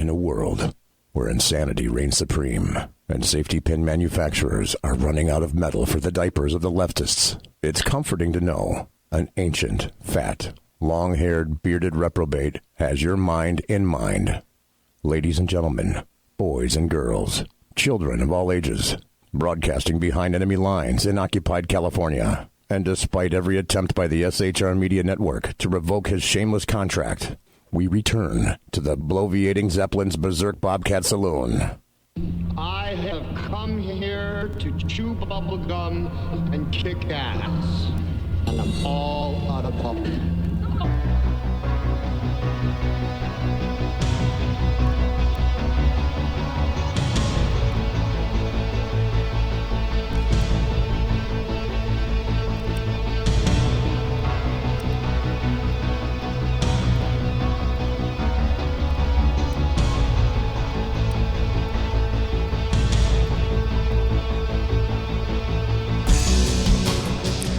In a world where insanity reigns supreme and safety pin manufacturers are running out of metal for the diapers of the leftists, it's comforting to know an ancient, fat, long-haired, bearded reprobate has your mind in mind. Ladies and gentlemen, boys and girls, children of all ages, broadcasting behind enemy lines in occupied California, and despite every attempt by the SHR Media Network to revoke his shameless contract, we return to the bloviating Zeppelin's Berserk Bobcat Saloon. I have come here to chew bubblegum and kick ass. And I'm all out of bubblegum.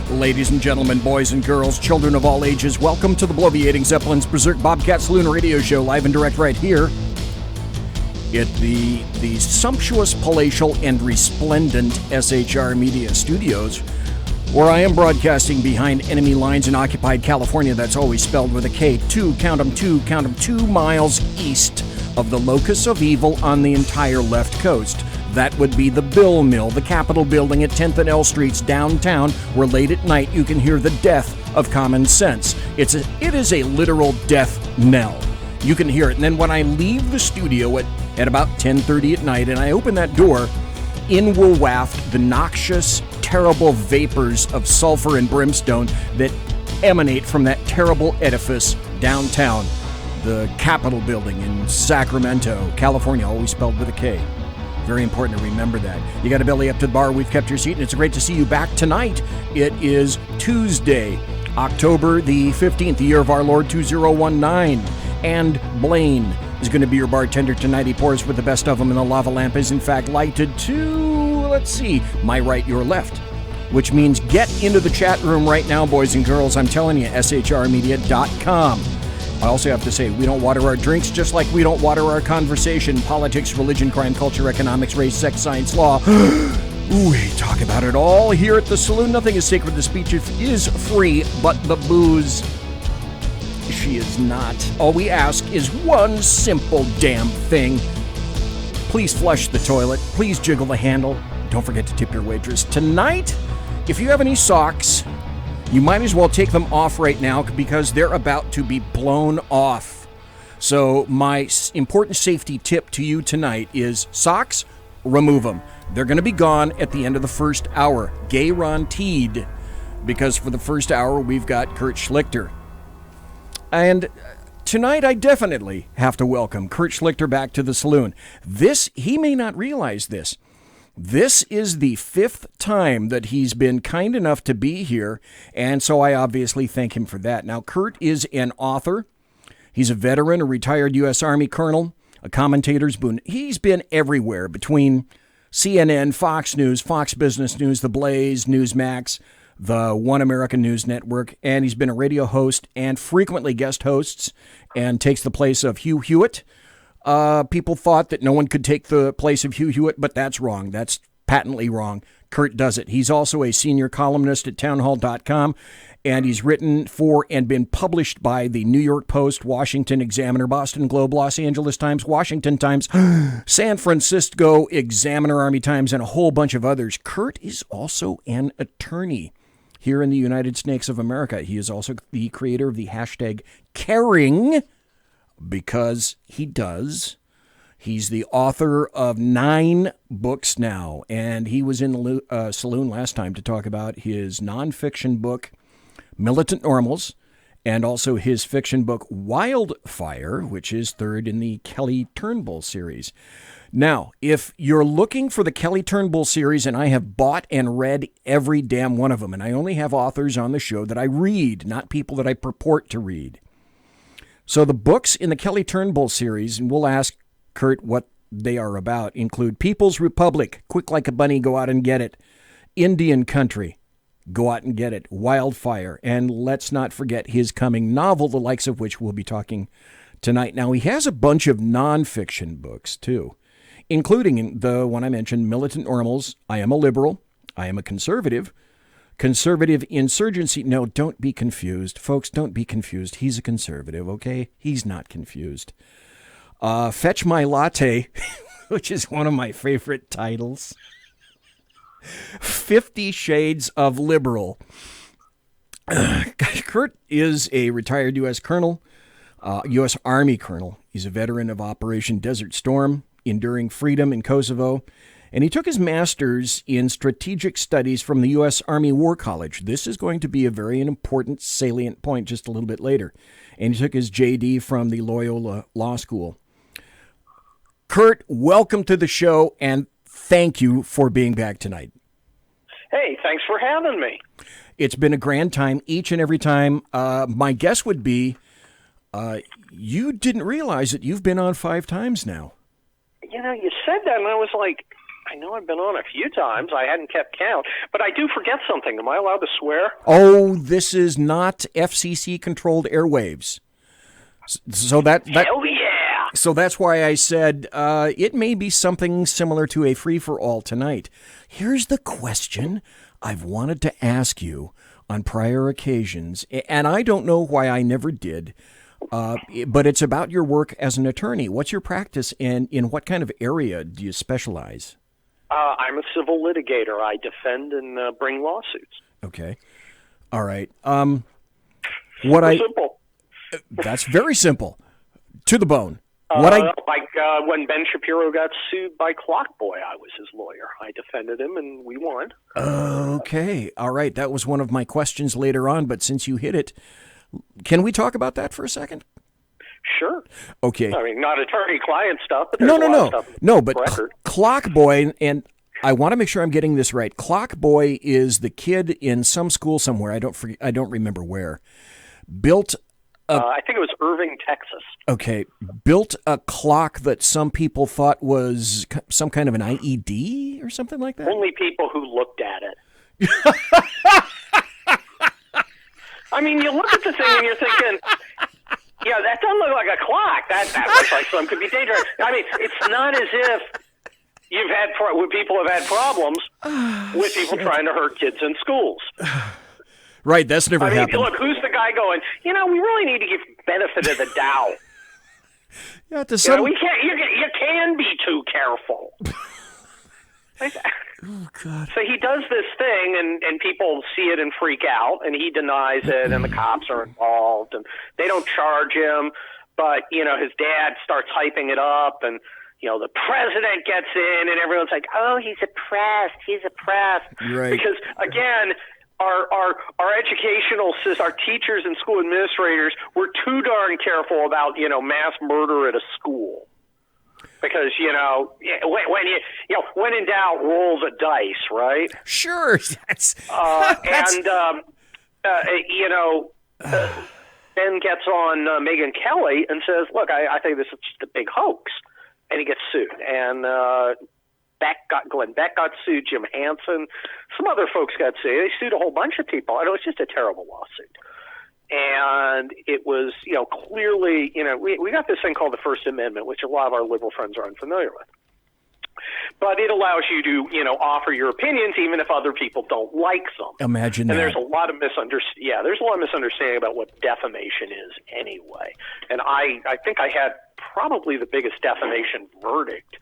Ladies and gentlemen, boys and girls, children of all ages, welcome to the bloviating Zeppelin's Berserk Bobcat Saloon radio show, live and direct right here at the sumptuous, palatial, and resplendent SHR Media Studios, where I am broadcasting behind enemy lines in occupied California. That's always spelled with a K. 2 miles east of the locus of evil on the entire left coast. That would be the Bill Mill, the Capitol building at 10th and L Streets downtown, where late at night you can hear the death of common sense. It is a literal death knell. You can hear it. And then when I leave the studio at about 10:30 at night and I open that door, in will waft the noxious, terrible vapors of sulfur and brimstone that emanate from that terrible edifice downtown, the Capitol building in Sacramento, California, always spelled with a K. Very important to remember that. You got to belly up to the bar. We've kept your seat, and it's great to see you back tonight. It is Tuesday, October the 15th, the year of our Lord 2019. And Blaine is going to be your bartender tonight. He pours with the best of them, and the lava lamp is, in fact, lighted to, let's see, my right, your left. Which means get into the chat room right now, boys and girls. I'm telling you, shrmedia.com. I also have to say, we don't water our drinks just like we don't water our conversation. Politics, religion, crime, culture, economics, race, sex, science, law. We talk about it all here at the Saloon. Nothing is sacred. The speech is free, but the booze, she is not. All we ask is one simple damn thing. Please flush the toilet. Please jiggle the handle. Don't forget to tip your waitress. Tonight, if you have any socks, you might as well take them off right now because they're about to be blown off. So my important safety tip to you tonight is socks, remove them. They're going to be gone at the end of the first hour. Guaranteed. Because for the first hour, we've got Kurt Schlichter. And tonight, I definitely have to welcome Kurt Schlichter back to the Saloon. He may not realize this. This is the 5th time that he's been kind enough to be here, and so I obviously thank him for that. Now, Kurt is an author. He's a veteran, a retired U.S. Army colonel, a commentator's boon. He's been everywhere between CNN, Fox News, Fox Business News, The Blaze, Newsmax, the One American News Network, and he's been a radio host and frequently guest hosts and takes the place of Hugh Hewitt. People thought that no one could take the place of Hugh Hewitt, but that's wrong. That's patently wrong. Kurt does it. He's also a senior columnist at townhall.com, and he's written for and been published by the New York Post, Washington Examiner, Boston Globe, Los Angeles Times, Washington Times, San Francisco Examiner, Army Times, and a whole bunch of others. Kurt is also an attorney here in the United States of America. He is also the creator of the hashtag Caring, because he does. He's the author of 9 books now, and he was in the Saloon last time to talk about his nonfiction book, Militant Normals, and also his fiction book, Wildfire, which is 3rd in the Kelly Turnbull series. Now, if you're looking for the Kelly Turnbull series, and I have bought and read every damn one of them, and I only have authors on the show that I read, not people that I purport to read. So the books in the Kelly Turnbull series, and we'll ask Kurt what they are about, include People's Republic, Quick Like a Bunny, Go Out and Get It, Indian Country, Go Out and Get It, Wildfire, and let's not forget his coming novel, the likes of which we'll be talking tonight. Now, he has a bunch of nonfiction books, too, including the one I mentioned, Militant Normals, I Am a Liberal, I Am a Conservative, Conservative Insurgency. No, don't be confused. Folks, don't be confused. He's a conservative, okay? He's not confused. Fetch My Latte, which is one of my favorite titles. 50 Shades of Liberal. Kurt is a retired U.S. colonel, U.S. Army colonel. He's a veteran of Operation Desert Storm, Enduring Freedom in Kosovo, and he took his master's in strategic studies from the U.S. Army War College. This is going to be a very important, salient point just a little bit later. And he took his J.D. from the Loyola Law School. Kurt, welcome to the show, and thank you for being back tonight. Hey, thanks for having me. It's been a grand time each and every time. My guess would be you didn't realize that you've been on 5 times now. You know, you said that, and I was like, I know I've been on a few times. I hadn't kept count, but I do forget something. Am I allowed to swear? Oh, this is not FCC-controlled airwaves. So that Hell yeah! So that's why I said it may be something similar to a free-for-all tonight. Here's the question I've wanted to ask you on prior occasions, and I don't know why I never did, but it's about your work as an attorney. What's your practice, and in what kind of area do you specialize? I'm a civil litigator. I defend and bring lawsuits. Okay. All right. Simple. That's very simple. To the bone. Like when Ben Shapiro got sued by Clockboy, I was his lawyer. I defended him, and we won. Okay. All right. That was one of my questions later on, but since you hit it, can we talk about that for a second? Sure. Okay. I mean, not attorney-client stuff, but there's a lot of stuff. No, but Clockboy, and I want to make sure I'm getting this right. Clockboy is the kid in some school somewhere, I don't remember where, built I think it was Irving, Texas. Okay. Built a clock that some people thought was some kind of an IED or something like that? Only people who looked at it. I mean, you look at the thing and you're thinking, yeah, that doesn't look like a clock. That looks like something could be dangerous. I mean, it's not as if people have had problems with people trying to hurt kids in schools. Right, that's never happened. Look, who's the guy going, we really need to give benefit of the doubt. Yeah, you can be too careful. Oh, God. So he does this thing, and people see it and freak out, and he denies it, and the cops are involved, and they don't charge him, but, his dad starts hyping it up, and, the president gets in, and everyone's like, oh, he's oppressed. Right. Because, again, our educational system, our teachers and school administrators were too darn careful about, mass murder at a school. Because, when in doubt, roll the dice, right? Sure. Ben gets on Megyn Kelly and says, look, I think this is just a big hoax. And he gets sued. And Glenn Beck got sued, Jim Hansen, some other folks got sued. They sued a whole bunch of people. I know it's just a terrible lawsuit. And it was, clearly, we got this thing called the First Amendment, which a lot of our liberal friends are unfamiliar with. But it allows you to, offer your opinions even if other people don't like them. Imagine that. And there's a lot of misunderstanding about what defamation is anyway. And I think I had probably the biggest defamation verdict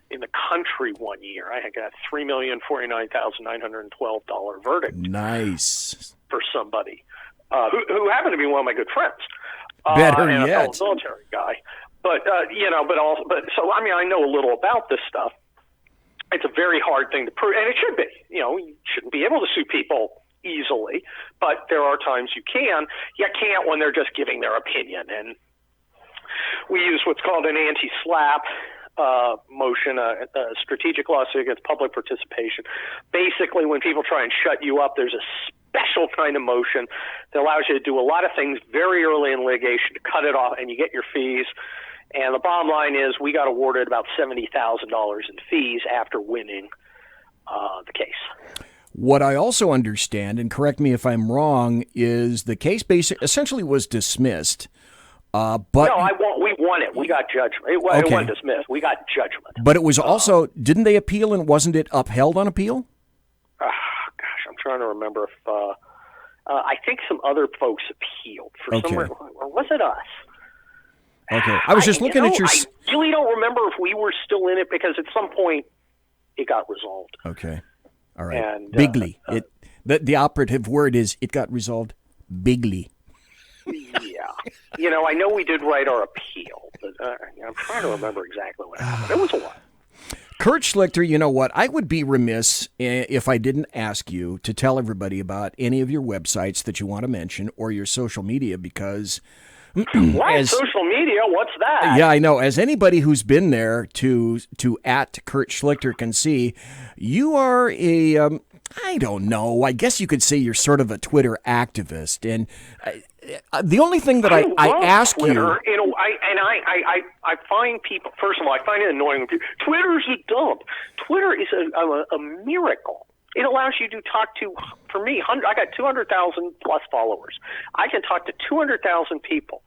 in the country one year. I got a $3,049,912 verdict. Nice. For somebody who happened to be one of my good friends. Better and yet. A fellow military guy. But so I know a little about this stuff. It's a very hard thing to prove, and it should be. You shouldn't be able to sue people easily, but there are times you can. You can't when they're just giving their opinion. And we use what's called an anti-SLAPP motion, a strategic lawsuit against public participation. Basically, when people try and shut you up, there's a special kind of motion that allows you to do a lot of things very early in litigation to cut it off, and you get your fees. And the bottom line is we got awarded about $70,000 in fees after winning the case. What I also understand, and correct me if I'm wrong, is the case essentially was dismissed But no, we won it. We got judgment. It wasn't dismissed. We got judgment. But it was also, didn't they appeal, and wasn't it upheld on appeal? Gosh, I'm trying to remember if I think some other folks appealed for some reason. Or was it us? Okay, I was just looking at your. I really don't remember if we were still in it, because at some point it got resolved. Okay, all right. And, bigly. The operative word is it got resolved bigly. Yeah, I know we did write our appeal, but I'm trying to remember exactly what happened. It was a while. Kurt Schlichter, you know what? I would be remiss if I didn't ask you to tell everybody about any of your websites that you want to mention or your social media, because what? Social media? What's that? Yeah, I know. As anybody who's been there to at Kurt Schlichter can see, you are a I don't know. I guess you could say you're sort of a Twitter activist, and the only thing that I ask Twitter, you, I find people. First of all, I find it annoying when people. Twitter's a dump. Twitter is a miracle. It allows you to talk to, for me, I got 200,000 plus followers. I can talk to 200,000 people.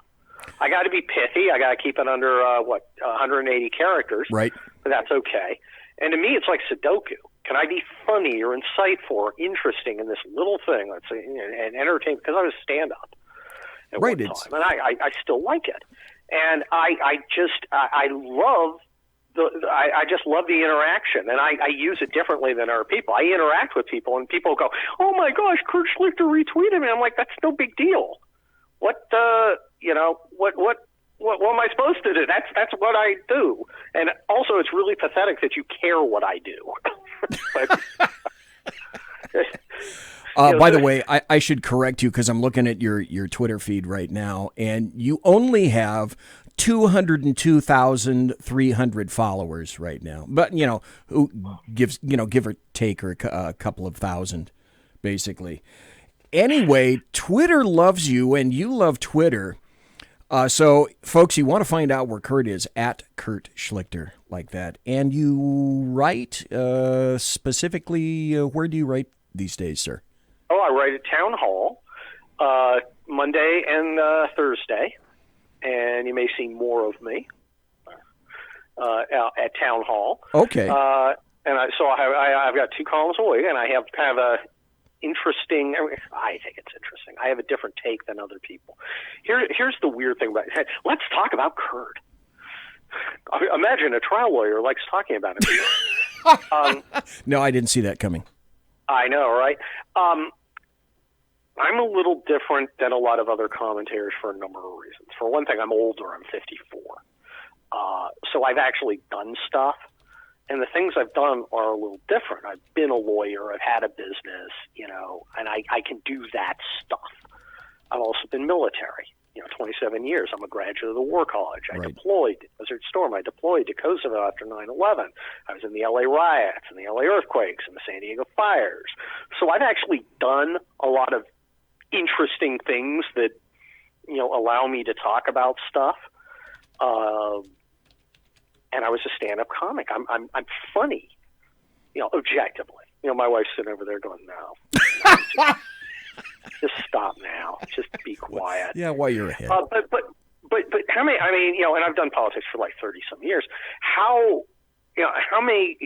I got to be pithy. I got to keep it under 180 characters. Right. But that's okay. And to me, it's like Sudoku. Can I be funny or insightful or interesting in this little thing? Let's say, and entertain, because I was stand-up at one time, and I still like it. And I just love I just love the interaction, and I use it differently than other people. I interact with people, and people go, "Oh my gosh, Kurt Schlichter retweeted me." I'm like, "That's no big deal. What am I supposed to do? That's what I do." And also, it's really pathetic that you care what I do. By the way, I should correct you, because I'm looking at your Twitter feed right now, and you only have 202,300 followers right now. But who gives give or take, or a couple of thousand, basically. Anyway, Twitter loves you, and you love Twitter. So, folks, you want to find out where Kurt is, at Kurt Schlichter, like that. And you write specifically. Where do you write these days, sir? Oh, I write at Town Hall Monday and Thursday, and you may see more of me at Town Hall. Okay. I've got 2 columns a week, and I have kind of a interesting. I think it's interesting. I have a different take than other people. Here's the weird thing about it. Let's talk about Kurt. Imagine a trial lawyer likes talking about it. No, I didn't see that coming. I know, right? I'm a little different than a lot of other commentators for a number of reasons. For one thing, I'm older. I'm 54. So I've actually done stuff. And the things I've done are a little different. I've been a lawyer. I've had a business, and I can do that stuff. I've also been military, 27 years. I'm a graduate of the War College. I deployed to Desert Storm. I deployed to Kosovo after 9/11. I was in the LA riots and the LA earthquakes and the San Diego fires. So I've actually done a lot of interesting things that, allow me to talk about stuff. And I was a stand-up comic. I'm funny, objectively. My wife's sitting over there going, "No, just stop now. Just be quiet." Yeah, while you're ahead. But how many? I mean, and I've done politics for like 30-some years. How many?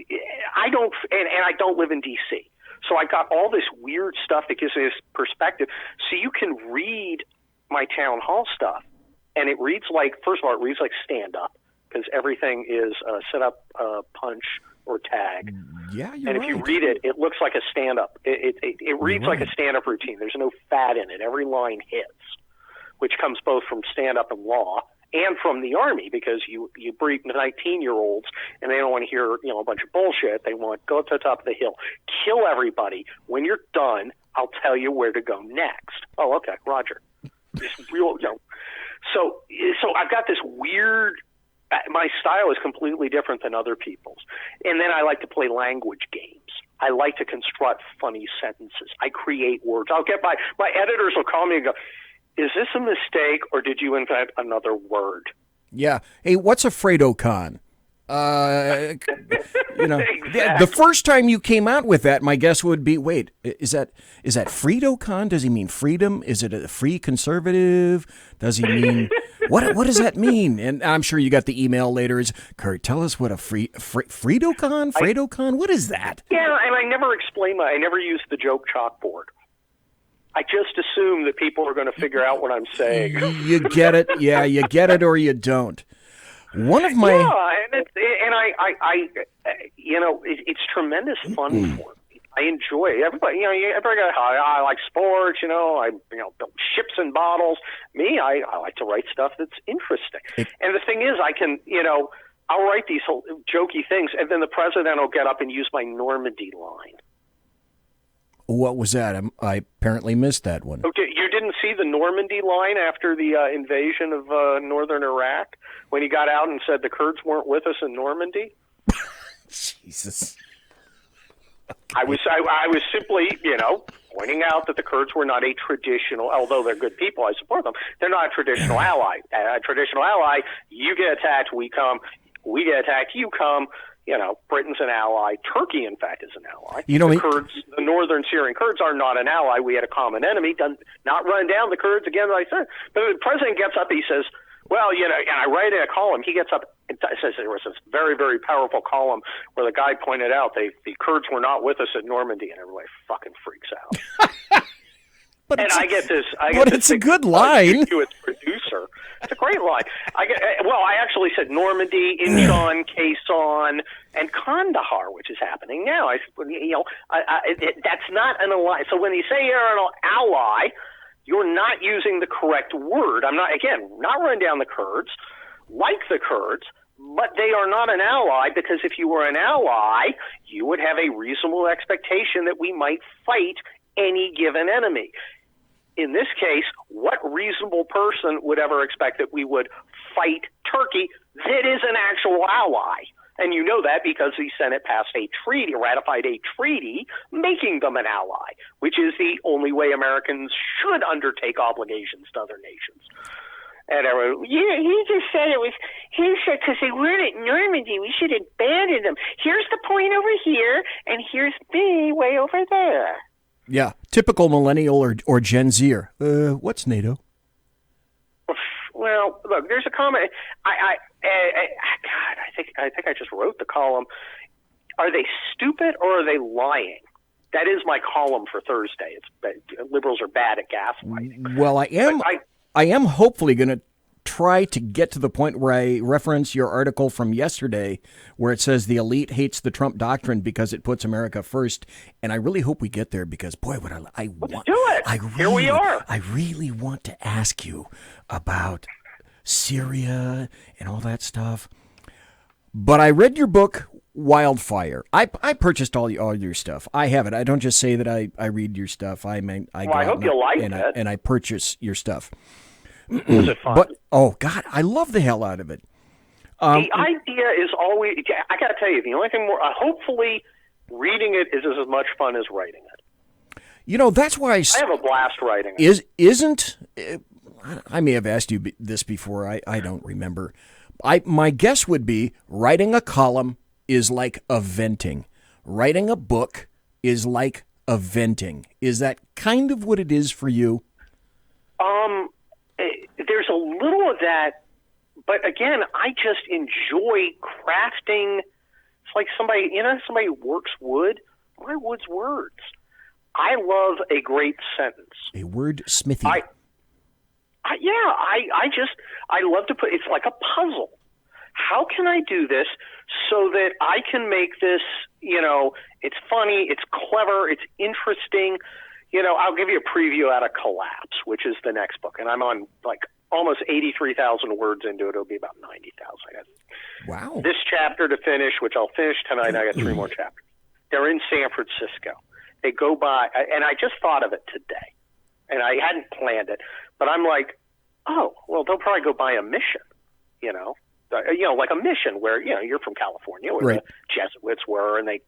I don't, and I don't live in D.C., so I got all this weird stuff that gives me this perspective. So you can read my Town Hall stuff, and it reads like, first of all, it reads like stand-up, because everything is set up, punch, or tag. Yeah, you're And if you read it, it looks like a stand-up. It reads like a stand-up routine. There's no fat in it. Every line hits, which comes both from stand-up and law and from the Army, because you brief 19-year-olds, and they don't want to hear a bunch of bullshit. They want, go up to the top of the hill, kill everybody. When you're done, I'll tell you where to go next. Oh, okay, Roger. Just real, So I've got this weird. My style is completely different than other people's. And then I like to play language games. I like to construct funny sentences. I create words. I'll get my editors will call me and go, "Is this a mistake, or did you invent another word?" Yeah. Hey, what's a Fredo-Con? The first time you came out with that, my guess would be, wait, is that Frito-Con? Does he mean freedom? Is it a free conservative? Does he mean what does that mean? And I'm sure you got the email later. Is Kurt, tell us what a Frito-Con? What is that? Yeah, and I never explain I never use the joke chalkboard. I just assume that people are going to figure out what I'm saying. You get it, yeah, you get it or you don't. One of my it's tremendous fun for me. I enjoy it. Everybody, everybody got, I like sports. I build ships and bottles. Me, I like to write stuff that's interesting. And the thing is, I can, I'll write these whole jokey things, and then the president will get up and use my Normandy line. What was that? I apparently missed that one. Okay, you didn't see the Normandy line after the invasion of northern Iraq when he got out and said the Kurds weren't with us in Normandy? Jesus. Okay. I was simply, pointing out that the Kurds were not a traditional, although they're good people, I support them, they're not a traditional ally. A traditional ally, you get attacked, we come. We get attacked, you come. Britain's an ally. Turkey, in fact, is an ally. The Kurds, the northern Syrian Kurds, are not an ally. We had a common enemy. Not run down the Kurds again, like I said. But the president gets up, he says, well, and I write in a column, he gets up and says there was this very, very powerful column where the guy pointed out the Kurds were not with us at Normandy, and everybody fucking freaks out. I get this. It's a good line. To its producer. It's a great line. I actually said Normandy, Incheon, Quezon, and Kandahar, which is happening now. That's not an ally. So when you say you're an ally, you're not using the correct word. I'm not running down the Kurds, like the Kurds, but they are not an ally, because if you were an ally, you would have a reasonable expectation that we might fight any given enemy. In this case, what reasonable person would ever expect that we would fight Turkey that is an actual ally? And you know that because the Senate ratified a treaty making them an ally, which is the only way Americans should undertake obligations to other nations. And everyone, he just said because they weren't at Normandy, we should have abandoned them. Here's the point over here, and here's B way over there. Yeah, typical millennial or Gen Zer. What's NATO? Well, look, there's a comment. I think I just wrote the column. Are they stupid or are they lying? That is my column for Thursday. Liberals are bad at gaslighting. Well, I am hopefully going to try to get to the point where I reference your article from yesterday where it says the elite hates the Trump doctrine because it puts America first. And I really hope we get there because, boy, Let's do it. Here we are. I really want to ask you about Syria and all that stuff. But I read your book, Wildfire. I purchased all your stuff. I have it. I don't just say that I read your stuff. I hope you like it. And I purchase your stuff. Was it fun? But, oh, God, I love the hell out of it. The idea is always, I got to tell you, the only thing more, hopefully reading it is as much fun as writing it. That's why I have a blast writing it. I may have asked you this before. I don't remember. My guess would be writing a column is like a venting. Writing a book is like a venting. Is that kind of what it is for you? There's a little of that, but again, I just enjoy crafting. It's like somebody who works wood. My wood's words. I love a great sentence. A word smithy. I love to put. It's like a puzzle. How can I do this so that I can make this? It's funny, it's clever, it's interesting. I'll give you a preview out of Collapse, which is the next book, and I'm on almost 83,000 words into it. It'll be about 90,000. Wow. This chapter to finish, which I'll finish tonight. I got 3 more chapters. They're in San Francisco. They go by, and I just thought of it today, and I hadn't planned it, but I'm like, oh, well, they'll probably go by a mission, like a mission where, you're from California, where right. The Jesuits were, and they,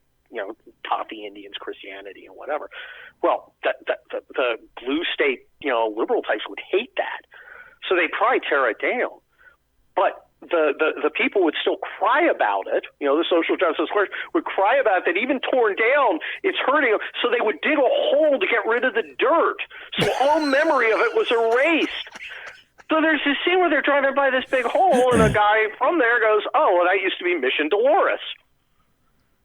taught the Indians Christianity and whatever. Well, the blue state, liberal types would hate that. So they probably tear it down. But the people would still cry about it. You know, the social justice warriors would cry about it, that even torn down, it's hurting them. So they would dig a hole to get rid of the dirt. So all memory of it was erased. So there's this scene where they're driving by this big hole, and a guy from there goes, "Oh, well, that used to be Mission Dolores."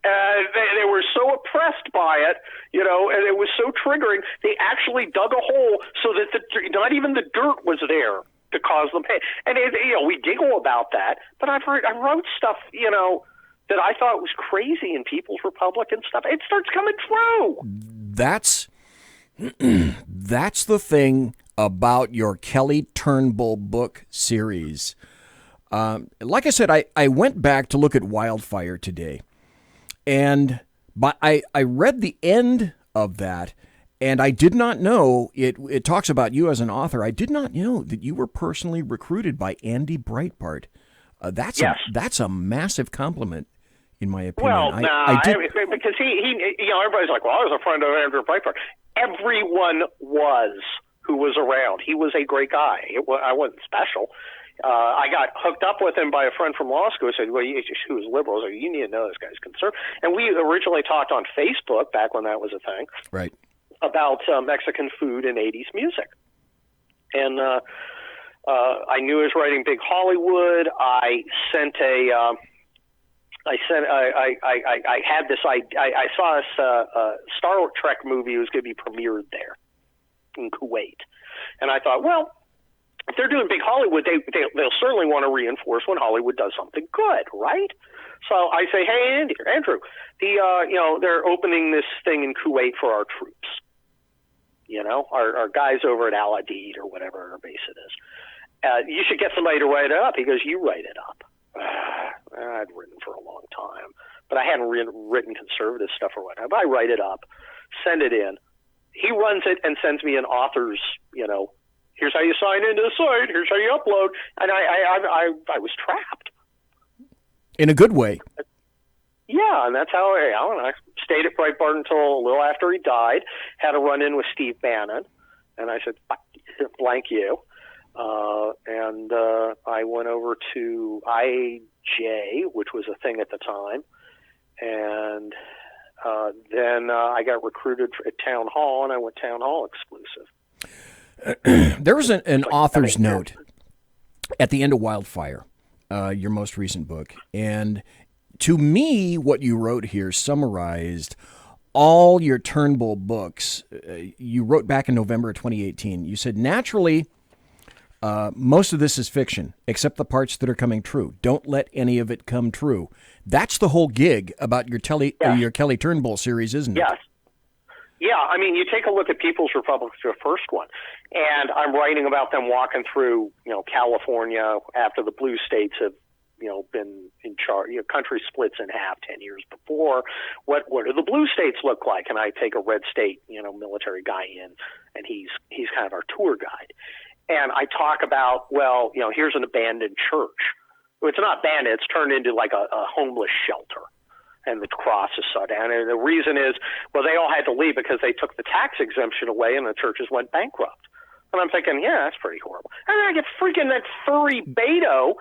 They were so oppressed by it, you know, and it was so triggering, they actually dug a hole so that not even the dirt was there to cause them pain. And, you know, we giggle about that, but I wrote stuff, you know, that I thought was crazy in People's Republic and stuff. It starts coming true. That's the thing about your Kelly Turnbull book series. Like I said, I went back to look at Wildfire today. But I read the end of that, and I did not know, it talks about you as an author. I did not know that you were personally recruited by Andy Breitbart. That's a massive compliment, in my opinion. Well, because he, you know, everybody's like, well, I was a friend of Andrew Breitbart. Everyone who was around. He was a great guy. I wasn't special. I got hooked up with him by a friend from law school who said, well, who was liberal. So you need to know this guy's conservative. And we originally talked on Facebook back when that was a thing. Right. About Mexican food and 80s music. And I knew he was writing Big Hollywood. I saw a Star Trek movie was going to be premiered there in Kuwait. And I thought, well, if they're doing Big Hollywood, they'll certainly want to reinforce when Hollywood does something good, right? So I say, hey, Andrew, you know, they're opening this thing in Kuwait for our troops. You know, our guys over at Al Adid or whatever our base it is. You should get somebody to write it up. He goes, you write it up. I'd written for a long time, but I hadn't written conservative stuff or whatever. I write it up, send it in. He runs it and sends me an author's, you know, here's how you sign into the site. Here's how you upload. And I was trapped. In a good way. Yeah, and that's how I stayed at Breitbart until a little after he died. Had a run-in with Steve Bannon. And I said, blank you. And I went over to IJ, which was a thing at the time. And then I got recruited at Town Hall, and I went Town Hall exclusive. There was an author's note at the end of Wildfire, your most recent book. And to me, what you wrote here summarized all your Turnbull books. You wrote back in November of 2018. You said, naturally, most of this is fiction, except the parts that are coming true. Don't let any of it come true. That's the whole gig about your Kelly Turnbull series, isn't it? Yes. Yeah, I mean, you take a look at People's Republic, the first one, and I'm writing about them walking through, you know, California after the blue states have, you know, been in charge. You know, country splits in half 10 years before. What do the blue states look like? And I take a red state, you know, military guy in, and he's kind of our tour guide. And I talk about, well, you know, here's an abandoned church. Well, it's not abandoned; it's turned into like a homeless shelter. And the cross is saw down. And the reason is, well, they all had to leave because they took the tax exemption away and the churches went bankrupt. And I'm thinking, yeah, that's pretty horrible. And then I get freaking that furry Beto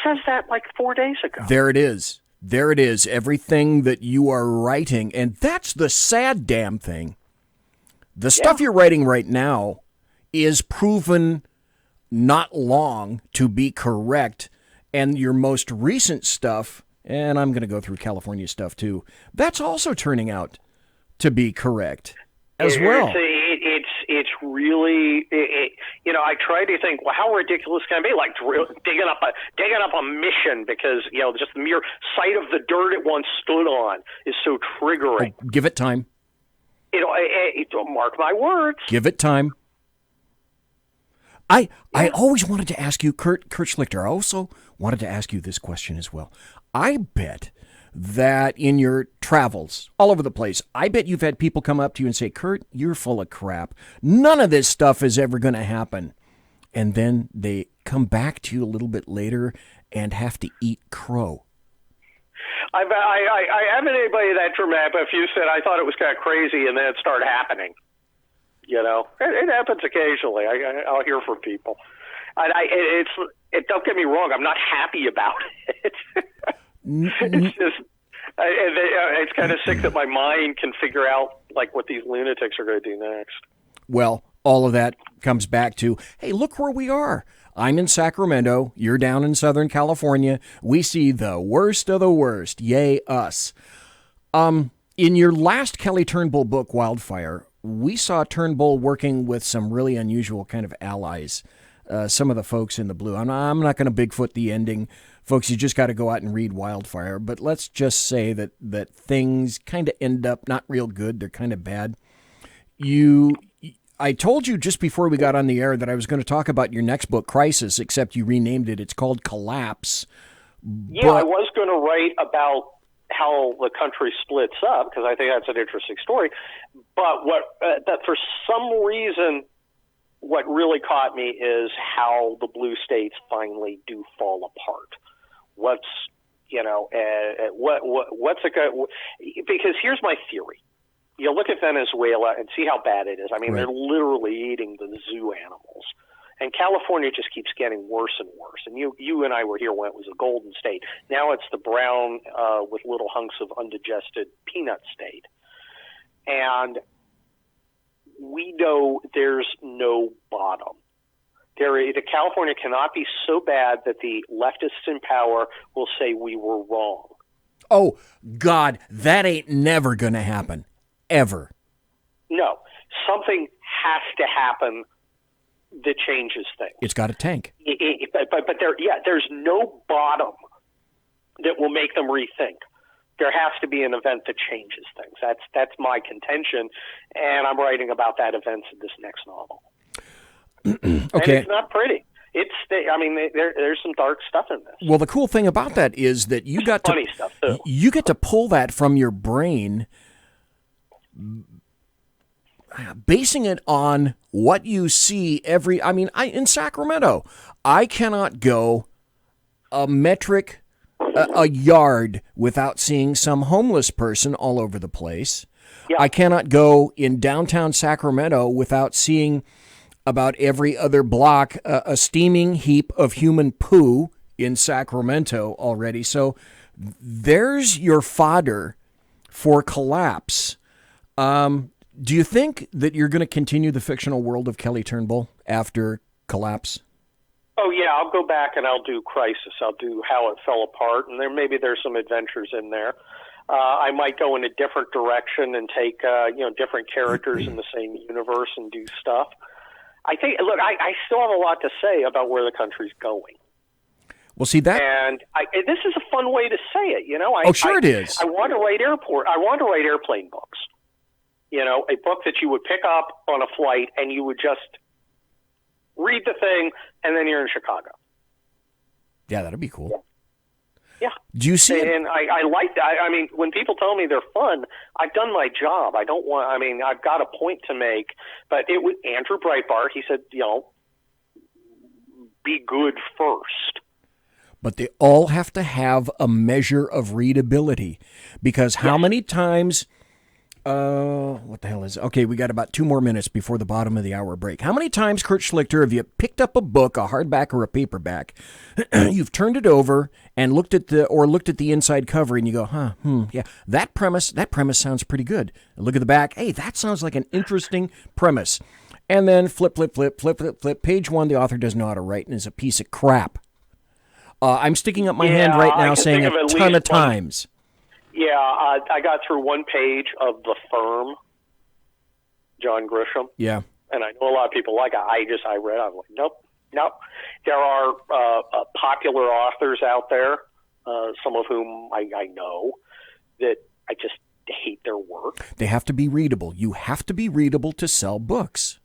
says that like 4 days ago. There it is. There it is. Everything that you are writing. And that's the sad damn thing. The stuff you're writing right now is proven not long to be correct. And your most recent stuff, and I'm going to go through California stuff too, that's also turning out to be correct as well. It's really, you know, I try to think, well, how ridiculous can it be? Like digging up a mission because, you know, just the mere sight of the dirt it once stood on is so triggering. Oh, give it time. Mark my words. Give it time. I always wanted to ask you, Kurt Schlichter, I also wanted to ask you this question as well. I bet that in your travels all over the place, I bet you've had people come up to you and say, Kurt, you're full of crap. None of this stuff is ever going to happen. And then they come back to you a little bit later and have to eat crow. I haven't anybody that dramatic, but if you said I thought it was kind of crazy and then it started happening. You know, it happens occasionally. I'll hear from people. And don't get me wrong, I'm not happy about it. It's just, it's kind of sick that my mind can figure out like what these lunatics are going to do next. Well, all of that comes back to, hey, look where we are. I'm in Sacramento. You're down in Southern California. We see the worst of the worst. Yay, us. In your last Kelly Turnbull book, Wildfire, we saw Turnbull working with some really unusual kind of allies. Some of the folks in the blue. I'm not going to Bigfoot the ending. Folks, you just got to go out and read Wildfire. But let's just say that things kind of end up not real good. They're kind of bad. I told you just before we got on the air that I was going to talk about your next book, Crisis, except you renamed it. It's called Collapse. Yeah, I was going to write about how the country splits up because I think that's an interesting story. But that for some reason, what really caught me is how the blue states finally do fall apart. What's it? Because here's my theory. You look at Venezuela and see how bad it is. I mean, They're literally eating the zoo animals. And California just keeps getting worse and worse. And you and I were here when it was a golden state. Now it's the brown with little hunks of undigested peanut state. And we know there's no bottom. California cannot be so bad that the leftists in power will say we were wrong. Oh, God, that ain't never going to happen. Ever. No. Something has to happen that changes things. It's got a tank. But there's no bottom that will make them rethink. There has to be an event that changes things. That's my contention, and I'm writing about that event in this next novel. Okay. And it's not pretty. There's some dark stuff in this. Well, the cool thing about that is that you got funny stuff too. You get to pull that from your brain, basing it on what you see in Sacramento, I cannot go a yard without seeing some homeless person all over the place. Yeah. I cannot go in downtown Sacramento without seeing about every other block a steaming heap of human poo in Sacramento already. So there's your fodder for Collapse. Do you think that you're going to continue the fictional world of Kelly Turnbull after Collapse? Oh, yeah, I'll go back and I'll do Crisis. I'll do How It Fell Apart, and there's some adventures in there. I might go in a different direction and take different characters in the same universe and do stuff. I still have a lot to say about where the country's going. Well, see that, and this is a fun way to say it. It is. I want to write airplane books. A book that you would pick up on a flight and you would just read the thing, and then you're in Chicago. Yeah, that'd be cool. Yeah. Do you see? And I like that. I mean, when people tell me they're fun, I've done my job. I've got a point to make. But it was Andrew Breitbart. He said, be good first. But they all have to have a measure of readability, because how many times? What the hell is it? Okay, we got about 2 more minutes before the bottom of the hour break. How many times, Kurt Schlichter, have you picked up a book, a hardback or a paperback, you've turned it over and looked at the inside cover, and you go, yeah, that premise sounds pretty good. And look at the back, hey, that sounds like an interesting premise. And then flip. Page 1, the author doesn't know how to write and is a piece of crap. I'm sticking up my hand right now saying a ton of times. Yeah, I got through one page of The Firm, John Grisham. Yeah. And I know a lot of people like it. I read it. I was like, nope. There are popular authors out there, some of whom I know, that I just hate their work. They have to be readable. You have to be readable to sell books.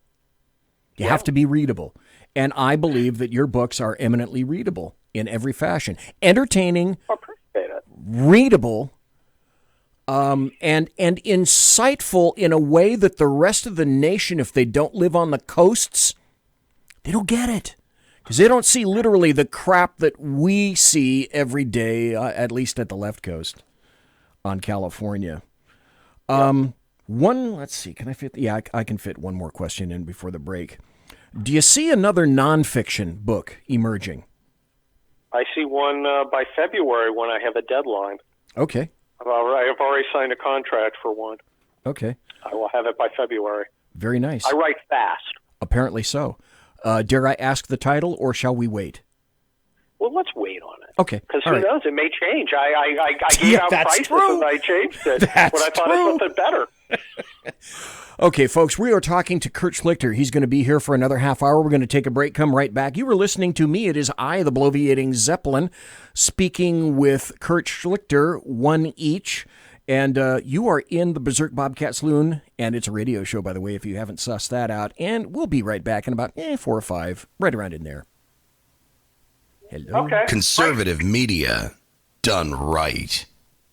You have to be readable. And I believe that your books are eminently readable in every fashion. Entertaining, I appreciate it. Readable, and insightful in a way that the rest of the nation, if they don't live on the coasts, they don't get it. Because they don't see literally the crap that we see every day, at least at the left coast on California. Let's see, can I fit? Yeah, I can fit one more question in before the break. Do you see another nonfiction book emerging? I see one by February when I have a deadline. Okay. I've already signed a contract for one. Okay. I will have it by February. Very nice. I write fast. Apparently so. Dare I ask the title, or shall we wait? Well, let's wait on it. Okay. Because who knows? It may change. I gave out prices and I changed it when I thought of something better. Okay, folks, we are talking to Kurt Schlichter. He's going to be here for another half hour. We're going to take a break, come right back. You were listening to me. It is I, the Bloviating Zeppelin, speaking with Kurt Schlichter, one each. And you are in the Berserk Bobcat Saloon, and it's a radio show, by the way, if you haven't sussed that out. And we'll be right back in about 4 or 5, right around in there. Hello. Okay. Conservative media done right.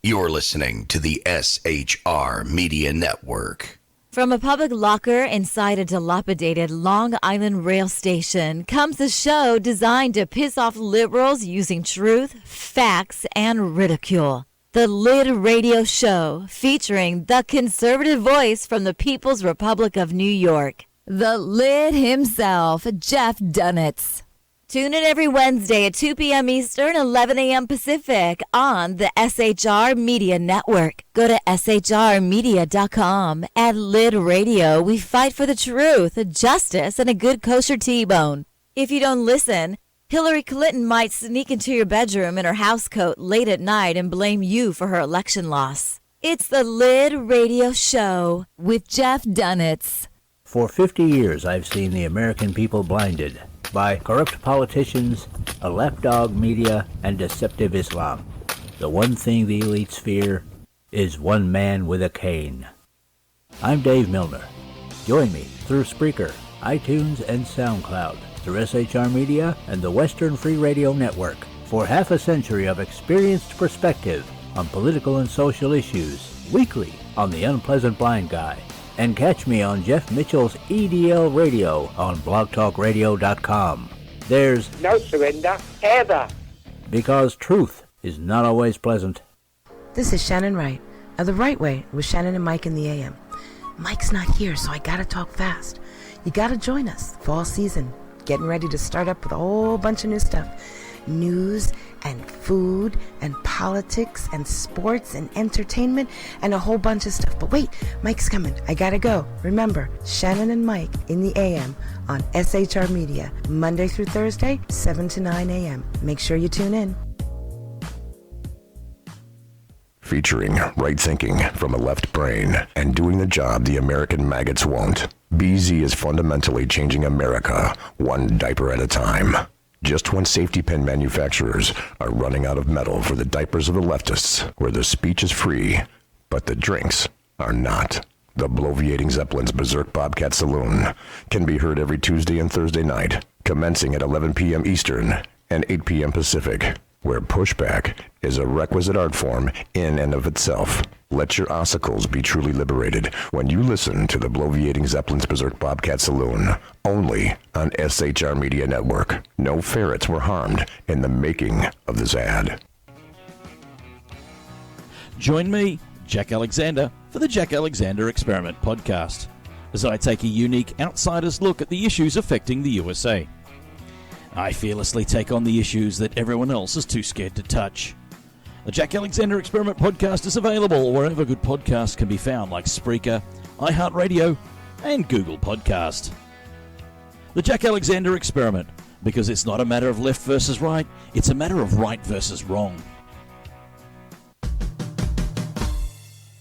You're listening to the SHR Media Network. From a public locker inside a dilapidated Long Island rail station comes a show designed to piss off liberals using truth, facts, and ridicule. The Lid Radio Show, featuring the conservative voice from the People's Republic of New York, the Lid himself, Jeff Dunitz. Tune in every Wednesday at 2 p.m. Eastern, 11 a.m. Pacific on the SHR Media Network. Go to shrmedia.com. At Lid Radio, we fight for the truth, justice, and a good kosher T-bone. If you don't listen, Hillary Clinton might sneak into your bedroom in her housecoat late at night and blame you for her election loss. It's the Lid Radio Show with Jeff Dunitz. For 50 years, I've seen the American people blinded by corrupt politicians, a lapdog media, and deceptive Islam. The one thing the elites fear is one man with a cane. I'm Dave Milner. Join me through Spreaker, iTunes, and SoundCloud, through SHR Media and the Western Free Radio Network, for half a century of experienced perspective on political and social issues, weekly on The Unpleasant Blind Guy. And catch me on Jeff Mitchell's EDL Radio on blogtalkradio.com. There's no surrender, ever. Because truth is not always pleasant. This is Shannon Wright of The Right Way with Shannon and Mike in the AM. Mike's not here, so I gotta talk fast. You gotta join us. Fall season. Getting ready to start up with a whole bunch of new stuff. News and food and politics and sports and entertainment and a whole bunch of stuff. But wait, Mike's coming. I gotta go. Remember, Shannon and Mike in the AM on SHR Media, Monday through Thursday, 7 to 9 a.m. Make sure you tune in. Featuring right thinking from a left brain and doing the job the American maggots won't. BZ is fundamentally changing America, one diaper at a time. Just when safety pin manufacturers are running out of metal for the diapers of the leftists, where the speech is free, but the drinks are not. The Bloviating Zeppelin's Berserk Bobcat Saloon can be heard every Tuesday and Thursday night, commencing at 11 p.m. Eastern and 8 p.m. Pacific, where pushback is a requisite art form in and of itself. Let your ossicles be truly liberated when you listen to the Bloviating Zeppelin's Berserk Bobcat Saloon, only on SHR Media Network. No ferrets were harmed in the making of this ad. Join me, Jack Alexander, for the Jack Alexander Experiment podcast, as I take a unique outsider's look at the issues affecting the USA. I fearlessly take on the issues that everyone else is too scared to touch. The Jack Alexander Experiment podcast is available wherever good podcasts can be found, like Spreaker, iHeartRadio, and Google Podcast. The Jack Alexander Experiment, because it's not a matter of left versus right, it's a matter of right versus wrong.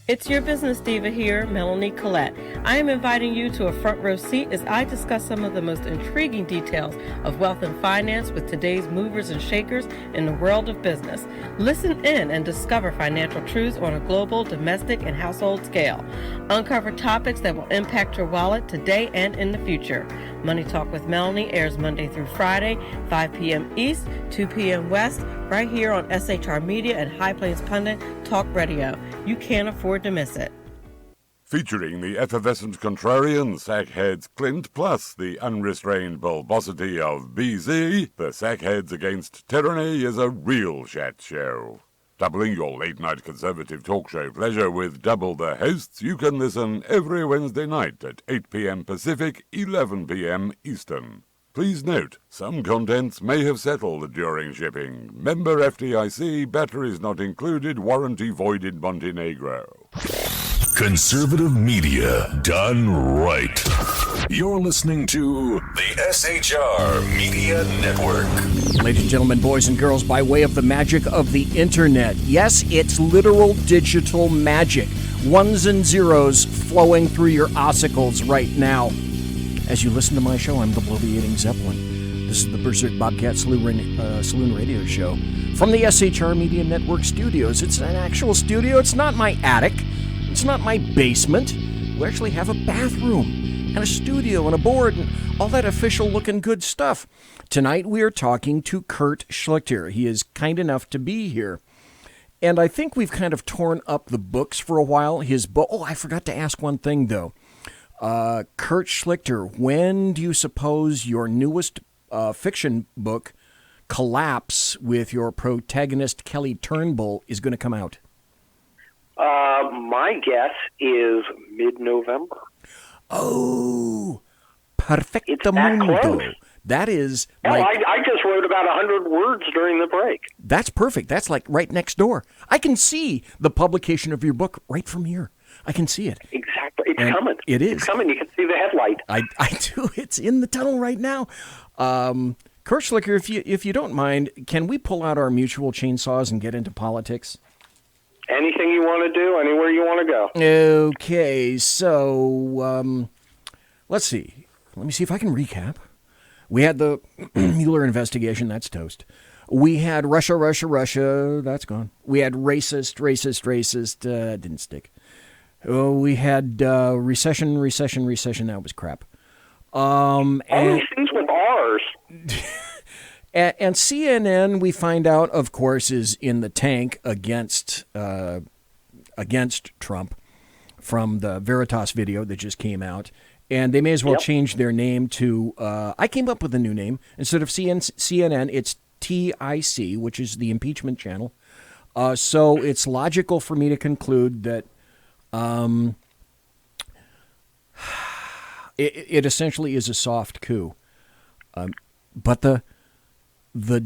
It's your business diva here, Melanie Collette. I am inviting you to a front row seat as I discuss some of the most intriguing details of wealth and finance with today's movers and shakers in the world of business. Listen in and discover financial truths on a global, domestic, and household scale. Uncover topics that will impact your wallet today and in the future. Money Talk with Melanie airs Monday through Friday, 5 p.m. East, 2 p.m. West, right here on SHR Media and High Plains Pundit Talk Radio. You can't afford to miss it. Featuring the effervescent contrarian Sackheads Clint, plus the unrestrained bulbosity of BZ, the Sackheads Against Tyranny is a real chat show. Doubling your late-night conservative talk show pleasure with double the hosts, you can listen every Wednesday night at 8 p.m. Pacific, 11 p.m. Eastern. Please note, some contents may have settled during shipping. Member FDIC, batteries not included, warranty void in Montenegro. Conservative media done right. You're listening to the SHR Media Network. Ladies and gentlemen, boys and girls, by way of the magic of the internet. Yes, it's literal digital magic. Ones and zeros flowing through your ossicles right now. As you listen to my show, I'm the bloviating Zeppelin. This is the Berserk Bobcat Saloon radio show from the SHR Media Network studios. It's an actual studio. It's not my attic. It's not my basement. We actually have a bathroom and a studio and a board and all that official-looking good stuff. Tonight we are talking to Kurt Schlichter. He is kind enough to be here. And I think we've kind of torn up the books for a while. His book. Oh, I forgot to ask one thing, though. Kurt Schlichter, when do you suppose your newest fiction book, Collapse, with your protagonist Kelly Turnbull, is going to come out? My guess is mid-November. Oh, perfecto it's that mundo. Close. That is Hell, like... I just wrote about 100 words during the break. That's perfect. That's like right next door. I can see the publication of your book right from here. I can see it. Exactly. It's And coming. It is. It's coming. You can see the headlight. I do. It's in the tunnel right now. Kurt Schlichter, if you don't mind, can we pull out our mutual chainsaws and get into politics? Anything you want to do, anywhere you want to go. Okay, so let's see. Let me see if I can recap. We had the Mueller investigation. That's toast. We had Russia. That's gone. We had racist. Didn't stick. Oh, we had recession. That was crap. All these things with R's. And CNN, we find out, of course, is in the tank against Trump from the Veritas video that just came out. And they may as well change their name to, I came up with a new name. Instead of CNN, it's TIC, which is the impeachment channel. So it's logical for me to conclude that it essentially is a soft coup. But the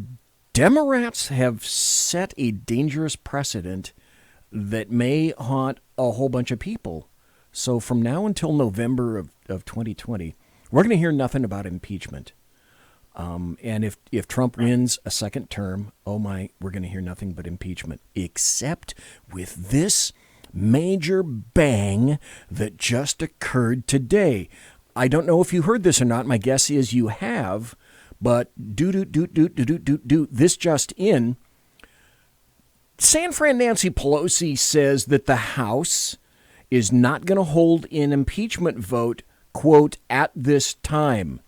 Democrats have set a dangerous precedent that may haunt a whole bunch of people. So from now until November of 2020, we're going to hear nothing about impeachment. And if Trump wins a second term, oh my, we're going to hear nothing but impeachment, except with this major bang that just occurred today. I don't know if you heard this or not. My guess is you have. But this just in. San Fran Nancy Pelosi says that the House is not going to hold an impeachment vote, quote, at this time.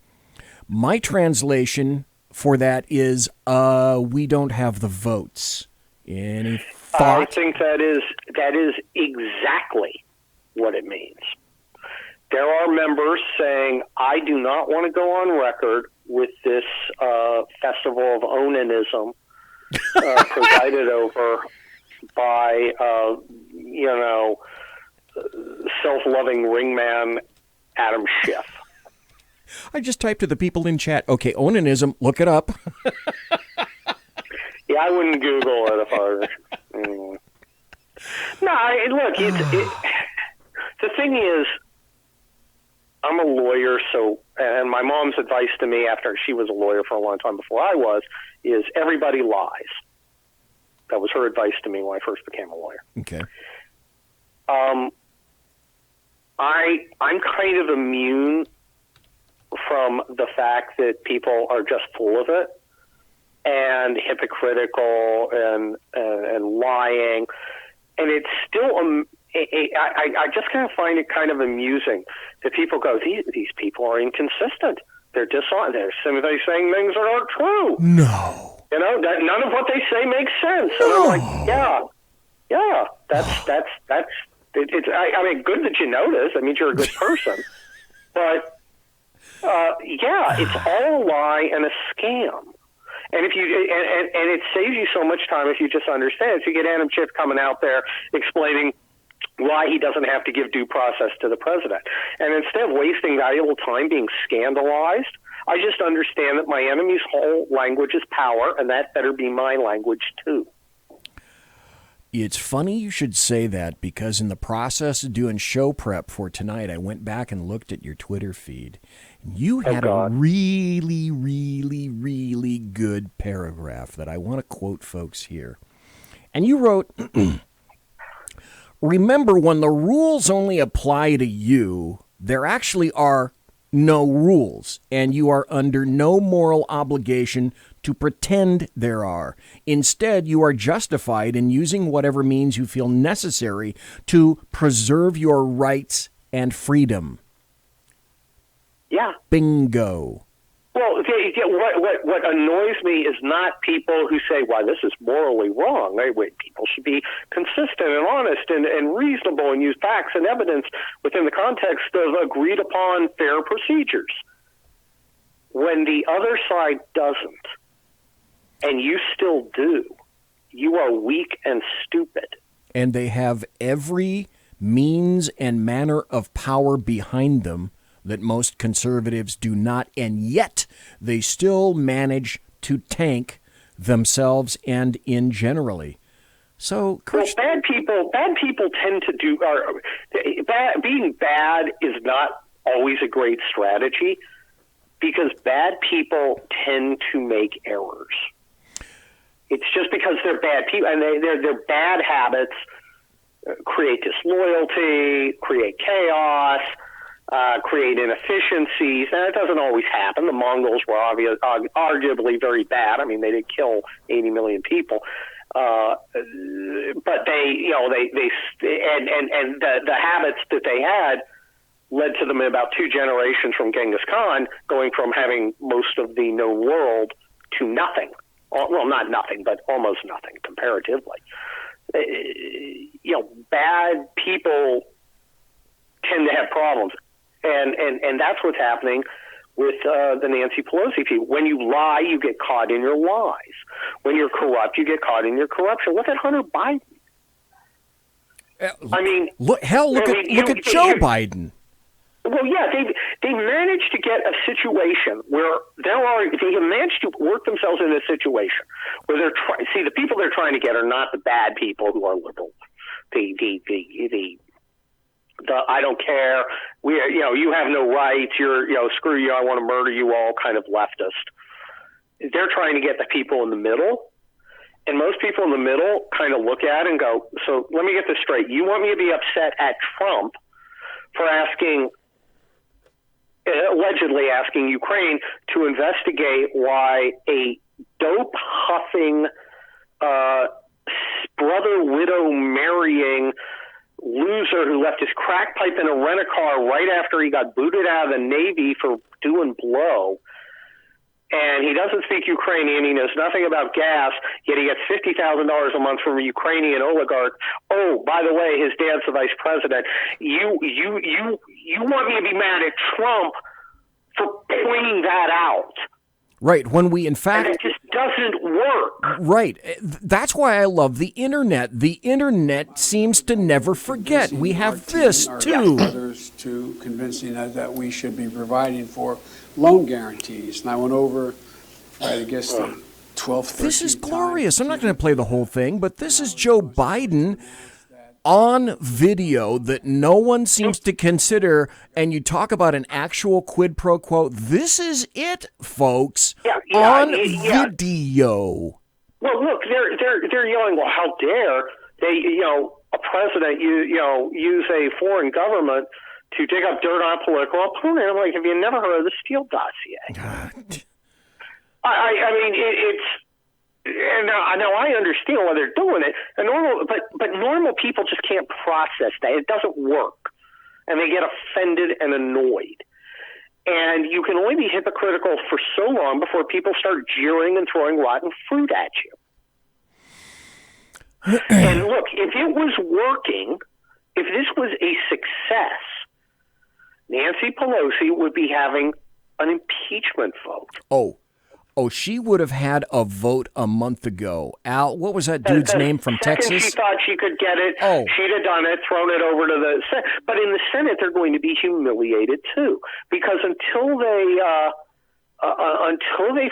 My translation for that is, we don't have the votes. Any thought? I think that is exactly what it means. There are members saying, I do not want to go on record with this festival of onanism presided over by, self-loving ringman Adam Schiff. I just typed to the people in chat, okay, onanism, look it up. Yeah, I wouldn't Google it if I was... Anyway. No, look, the thing is, I'm a lawyer, and my mom's advice to me after she was a lawyer for a long time before I was, is everybody lies. That was her advice to me when I first became a lawyer. Okay. I'm kind of immune from the fact that people are just full of it and hypocritical and lying, and it's still I just kind of find it kind of amusing that people go, these people are inconsistent. They're dishonest. They're simply saying things that aren't true. No. None of what they say makes sense. And I'm like, yeah, that's it's. I mean, good that you notice. That means you're a good person. But it's all a lie and a scam. And if you and it saves you so much time if you just understand. So you get Adam Schiff coming out there explaining why he doesn't have to give due process to the president. And instead of wasting valuable time being scandalized, I just understand that my enemy's whole language is power, and that better be my language too. It's funny you should say that, because in the process of doing show prep for tonight, I went back and looked at your Twitter feed. You had a really, really, really good paragraph that I want to quote folks here. And you wrote, remember, when the rules only apply to you, there actually are no rules, and you are under no moral obligation to pretend there are. Instead, you are justified in using whatever means you feel necessary to preserve your rights and freedom. Yeah. Bingo. Well, what annoys me is not people who say, "Why, this is morally wrong." People should be consistent and honest and reasonable and use facts and evidence within the context of agreed upon fair procedures. When the other side doesn't, and you still do, you are weak and stupid. And they have every means and manner of power behind them that most conservatives do not, and yet they still manage to tank themselves and in generally. So, bad people tend to do. Being bad is not always a great strategy, because bad people tend to make errors. It's just because they're bad people, and their bad habits create disloyalty, create chaos, create inefficiencies. And it doesn't always happen. The Mongols were arguably very bad. I mean, they did kill 80 million people. But they the habits that they had led to them in about 2 generations from Genghis Khan going from having most of the known world to nothing. Well, not nothing, but almost nothing comparatively. Bad people tend to have problems. And that's what's happening with the Nancy Pelosi people. When you lie, you get caught in your lies. When you're corrupt, you get caught in your corruption. Look at Hunter Biden. Look at Joe Biden. Well, yeah, they managed to get a situation where they have managed to work themselves in a situation where they're the people they're trying to get are not the bad people who are liberal. The I don't care. You have no rights. You're screw you. I want to murder you all kind of leftist. They're trying to get the people in the middle, and most people in the middle kind of look at it and go, so let me get this straight. You want me to be upset at Trump for allegedly asking Ukraine to investigate why a dope-huffing, brother-widow marrying loser who left his crack pipe in a rent-a-car right after he got booted out of the Navy for doing blow, and he doesn't speak Ukrainian, he knows nothing about gas, yet he gets $50,000 a month from a Ukrainian oligarch. Oh, by the way, his dad's the vice president. You want me to be mad at Trump for pointing that out? Right, when we in fact... And it just doesn't work. Right. That's why I love the Internet. The Internet seems to never forget. We have this, too. Others to convincing that we should be providing for loan guarantees. And I went over, I guess, the 12th, 13th This is glorious. I'm not going to play the whole thing, but this is Joe Biden on video that no one seems to consider, and you talk about an actual quid pro quo. This is it, folks, on video. Well, look, they're yelling, well, how dare they, a president, use a foreign government to dig up dirt on a political opponent. I'm like, have you never heard of the Steele dossier? I mean, it's... And now I understand why they're doing it. But normal people just can't process that. It doesn't work. And they get offended and annoyed. And you can only be hypocritical for so long before people start jeering and throwing rotten fruit at you. And look, if it was working, if this was a success, Nancy Pelosi would be having an impeachment vote. Oh, Oh, she would have had a vote a month ago. Al, what was that dude's name from Texas? She thought she could get it. Oh. She'd have done it, thrown it over to the Senate. But in the Senate, they're going to be humiliated too, because until they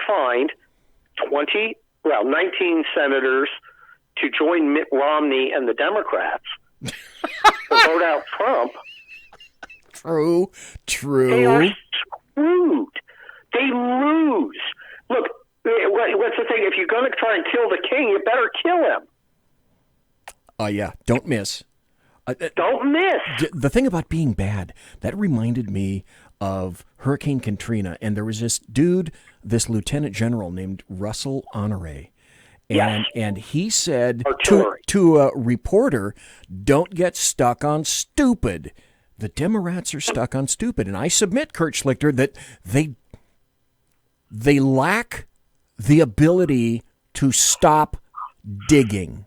find 19 senators to join Mitt Romney and the Democrats to vote out Trump. True. They are screwed. They lose. Look, what's the thing? If you're going to try and kill the king, you better kill him. Yeah, don't miss. Don't miss. The thing about being bad, that reminded me of Hurricane Katrina, and there was this dude, this lieutenant general named Russell Honore. And he said to a reporter, don't get stuck on stupid. The Democrats are stuck on stupid. And I submit, Kurt Schlichter, that they lack the ability to stop digging.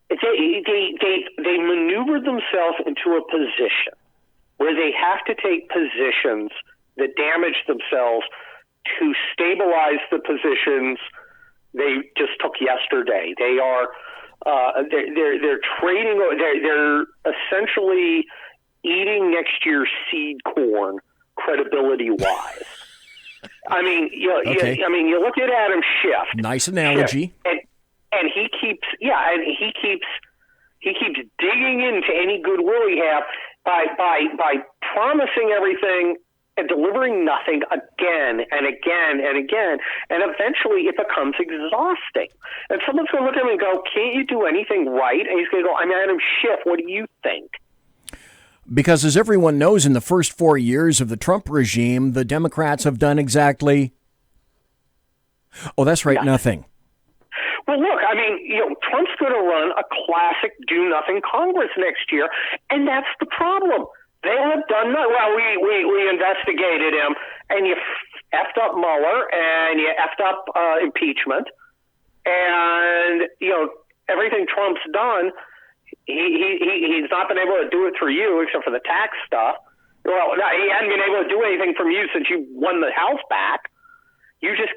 They maneuver themselves into a position where they have to take positions that damage themselves to stabilize the positions they just took yesterday. They are they're trading. They're essentially eating next year's seed corn, credibility wise. I mean, you look at Adam Schiff. Nice analogy. And he keeps digging into any goodwill he have by promising everything and delivering nothing again and again and again, and eventually it becomes exhausting. And someone's going to look at him and go, "Can't you do anything right?" And he's going to go, "I'm Adam Schiff. What do you think?" Because as everyone knows, in the first 4 years of the Trump regime, the Democrats have done exactly. Oh, that's right, nothing. Well, look, I mean, Trump's going to run a classic do-nothing Congress next year, and that's the problem. They have done nothing. Well, we investigated him, and you effed up Mueller, and you effed up impeachment, and everything Trump's done, he's not been able to do it for you except for the tax stuff. Well, he hadn't been able to do anything from you since you won the House back. You just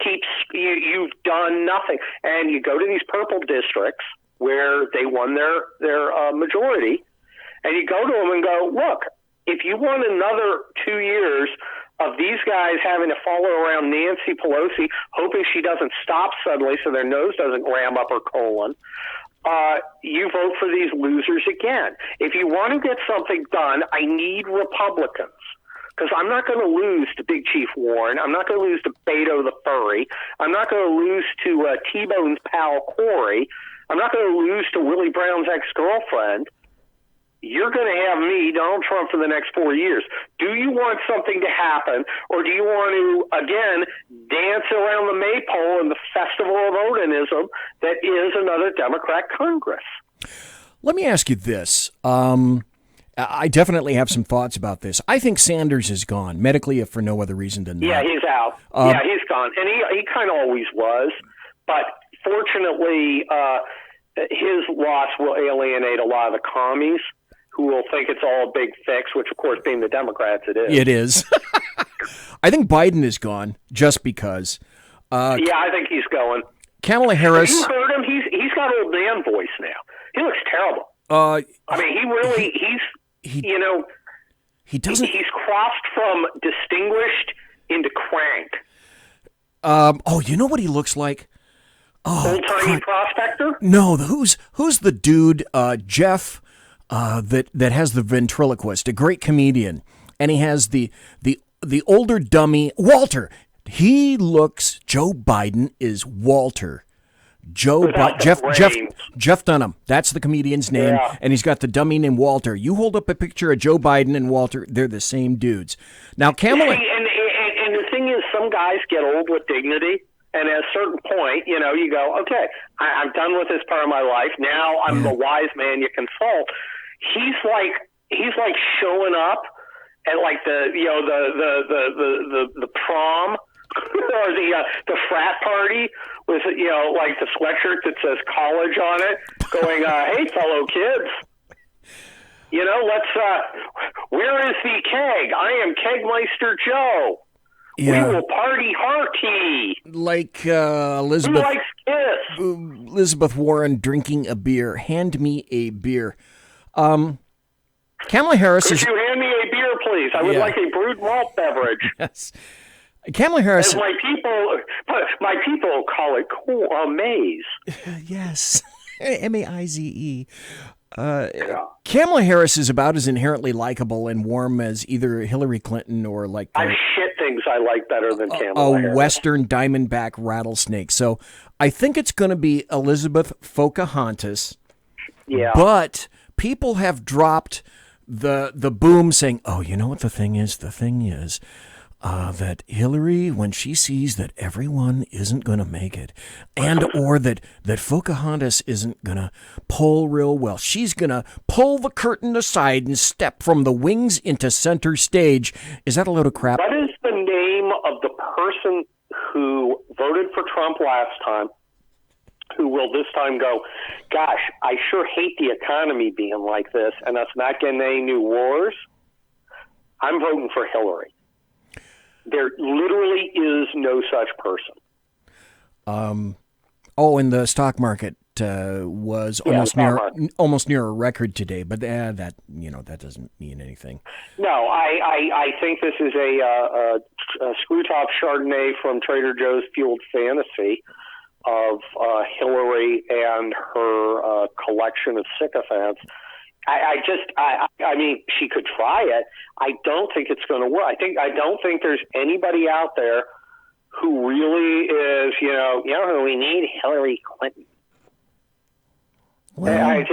you've done nothing, and you go to these purple districts where they won their majority, and you go to them and go, look, if you want another 2 years of these guys having to follow around Nancy Pelosi, hoping she doesn't stop suddenly so their nose doesn't ram up her colon, you vote for these losers again. If you want to get something done, I need Republicans. Because I'm not going to lose to Big Chief Warren. I'm not going to lose to Beto the Furry. I'm not going to lose to T-Bone's pal Corey. I'm not going to lose to Willie Brown's ex-girlfriend. You're going to have me, Donald Trump, for the next 4 years. Do you want something to happen, or do you want to, again, dance around the maypole in the festival of Odinism that is another Democrat Congress? Let me ask you this. I definitely have some thoughts about this. I think Sanders is gone, medically, if for no other reason than that. Yeah, he's out. He's gone. And he kind of always was. But fortunately, his loss will alienate a lot of the commies who will think it's all a big fix, which, of course, being the Democrats, it is. It is. I think Biden is gone just because. Yeah, I think he's going. Kamala Harris. Have you heard him? He's got old man voice now. He looks terrible. I mean, he really, he doesn't. He's crossed from distinguished into crank. You know what he looks like? Old-timey prospector? No, who's the dude, Jeff, that has the ventriloquist, a great comedian, and he has the older dummy, Walter. He looks, Joe Biden is Walter. Jeff Dunham. That's the comedian's name, and he's got the dummy named Walter. You hold up a picture of Joe Biden and Walter; they're the same dudes. Now, Kamala. And the thing is, some guys get old with dignity, and at a certain point, you go, okay, I'm done with this part of my life. Now I'm the wise man you consult. He's like showing up at like the prom. Or the frat party with like the sweatshirt that says college on it, going, hey fellow kids, let's where is the keg? I am Kegmeister Joe. Yeah. We will party hearty. Like Who likes Kiss? Elizabeth Warren drinking a beer. Hand me a beer. Kamala Harris Could is... you hand me a beer, please? I would like a brewed malt beverage. Yes. Kamala Harris... As my people call it maize. Yes. M-A-I-Z-E. Kamala Harris is about as inherently likable and warm as either Hillary Clinton or like... I shit things I like better than Kamala Harris. Western diamondback rattlesnake. So I think it's going to be Elizabeth Pocahontas. Yeah. But people have dropped the boom saying, oh, you know what the thing is? The thing is that Hillary, when she sees that everyone isn't going to make it, and or that Pocahontas isn't going to pull real well, she's going to pull the curtain aside and step from the wings into center stage. Is that a load of crap? What is the name of the person who voted for Trump last time, who will this time go, gosh, I sure hate the economy being like this and us not getting any new wars? I'm voting for Hillary. There literally is no such person. And the stock market was almost near a record today, but that doesn't mean anything. No, I think this is a screw top Chardonnay from Trader Joe's fueled fantasy of Hillary and her collection of sycophants. I mean, she could try it. I don't think it's going to work. I don't think there's anybody out there who really is, who we need? Hillary Clinton. Well,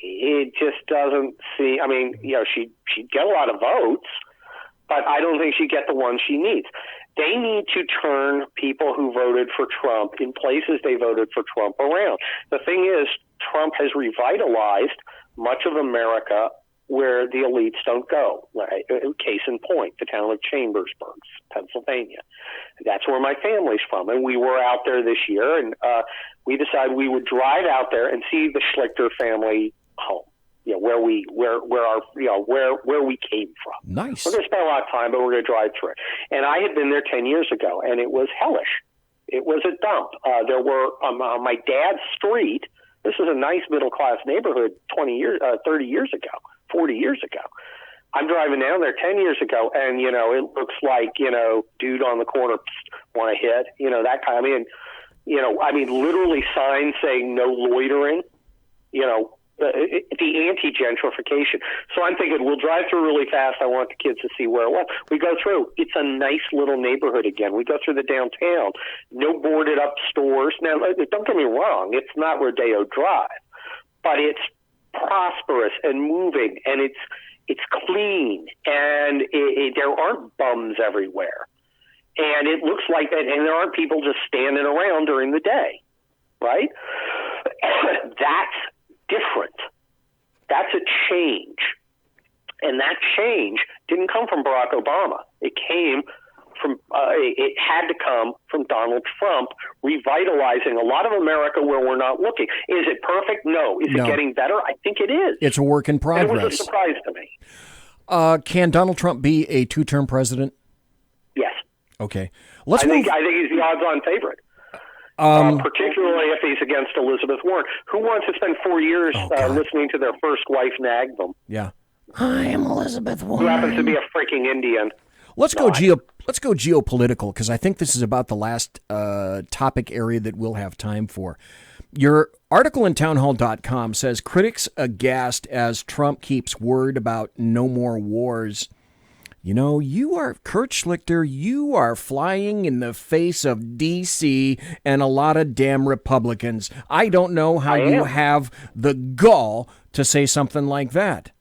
it just doesn't seem, I mean, she'd get a lot of votes, but I don't think she'd get the ones she needs. They need to turn people who voted for Trump in places they voted for Trump around. The thing is, Trump has revitalized much of America where the elites don't go. Case in point, the town of Chambersburg, Pennsylvania. That's where my family's from. And we were out there this year, and we decided we would drive out there and see the Schlichter family home. Where we came from. Nice. We're going to spend a lot of time, but we're going to drive through it. And I had been there 10 years ago, and it was hellish. It was a dump. There were on my dad's street. This is a nice middle-class neighborhood 30 years ago, 40 years ago. I'm driving down there 10 years ago, and, it looks like, dude on the corner, want to hit, that kind of, literally signs saying no loitering, the anti-gentrification. So I'm thinking we'll drive through really fast. I want the kids to see where it was. We go through. It's a nice little neighborhood again. We go through the downtown. No boarded up stores. Now, don't get me wrong. It's not Rodeo Drive, but it's prosperous and moving, and it's clean, and there aren't bums everywhere. And it looks like that, and there aren't people just standing around during the day, right? That's different. That's a change. And that change didn't come from Barack Obama. It came from, it had to come from Donald Trump revitalizing a lot of America where we're not looking. Is it perfect? No. Is it getting better? I think it is. It's a work in progress. And it was a surprise to me. Can Donald Trump be a two-term president? Yes. Okay. I think he's the odds-on favorite. Particularly if he's against Elizabeth Warren, who wants to spend 4 years listening to their first wife nag them. Yeah. I'm Elizabeth Warren. Who happens to be a freaking Indian. Let's go geopolitical, because I think this is about the last topic area that we'll have time for. Your article in townhall.com says critics aghast as Trump keeps word about no more wars. You are, Kurt Schlichter, you are flying in the face of D.C. and a lot of damn Republicans. I don't know how you have the gall to say something like that.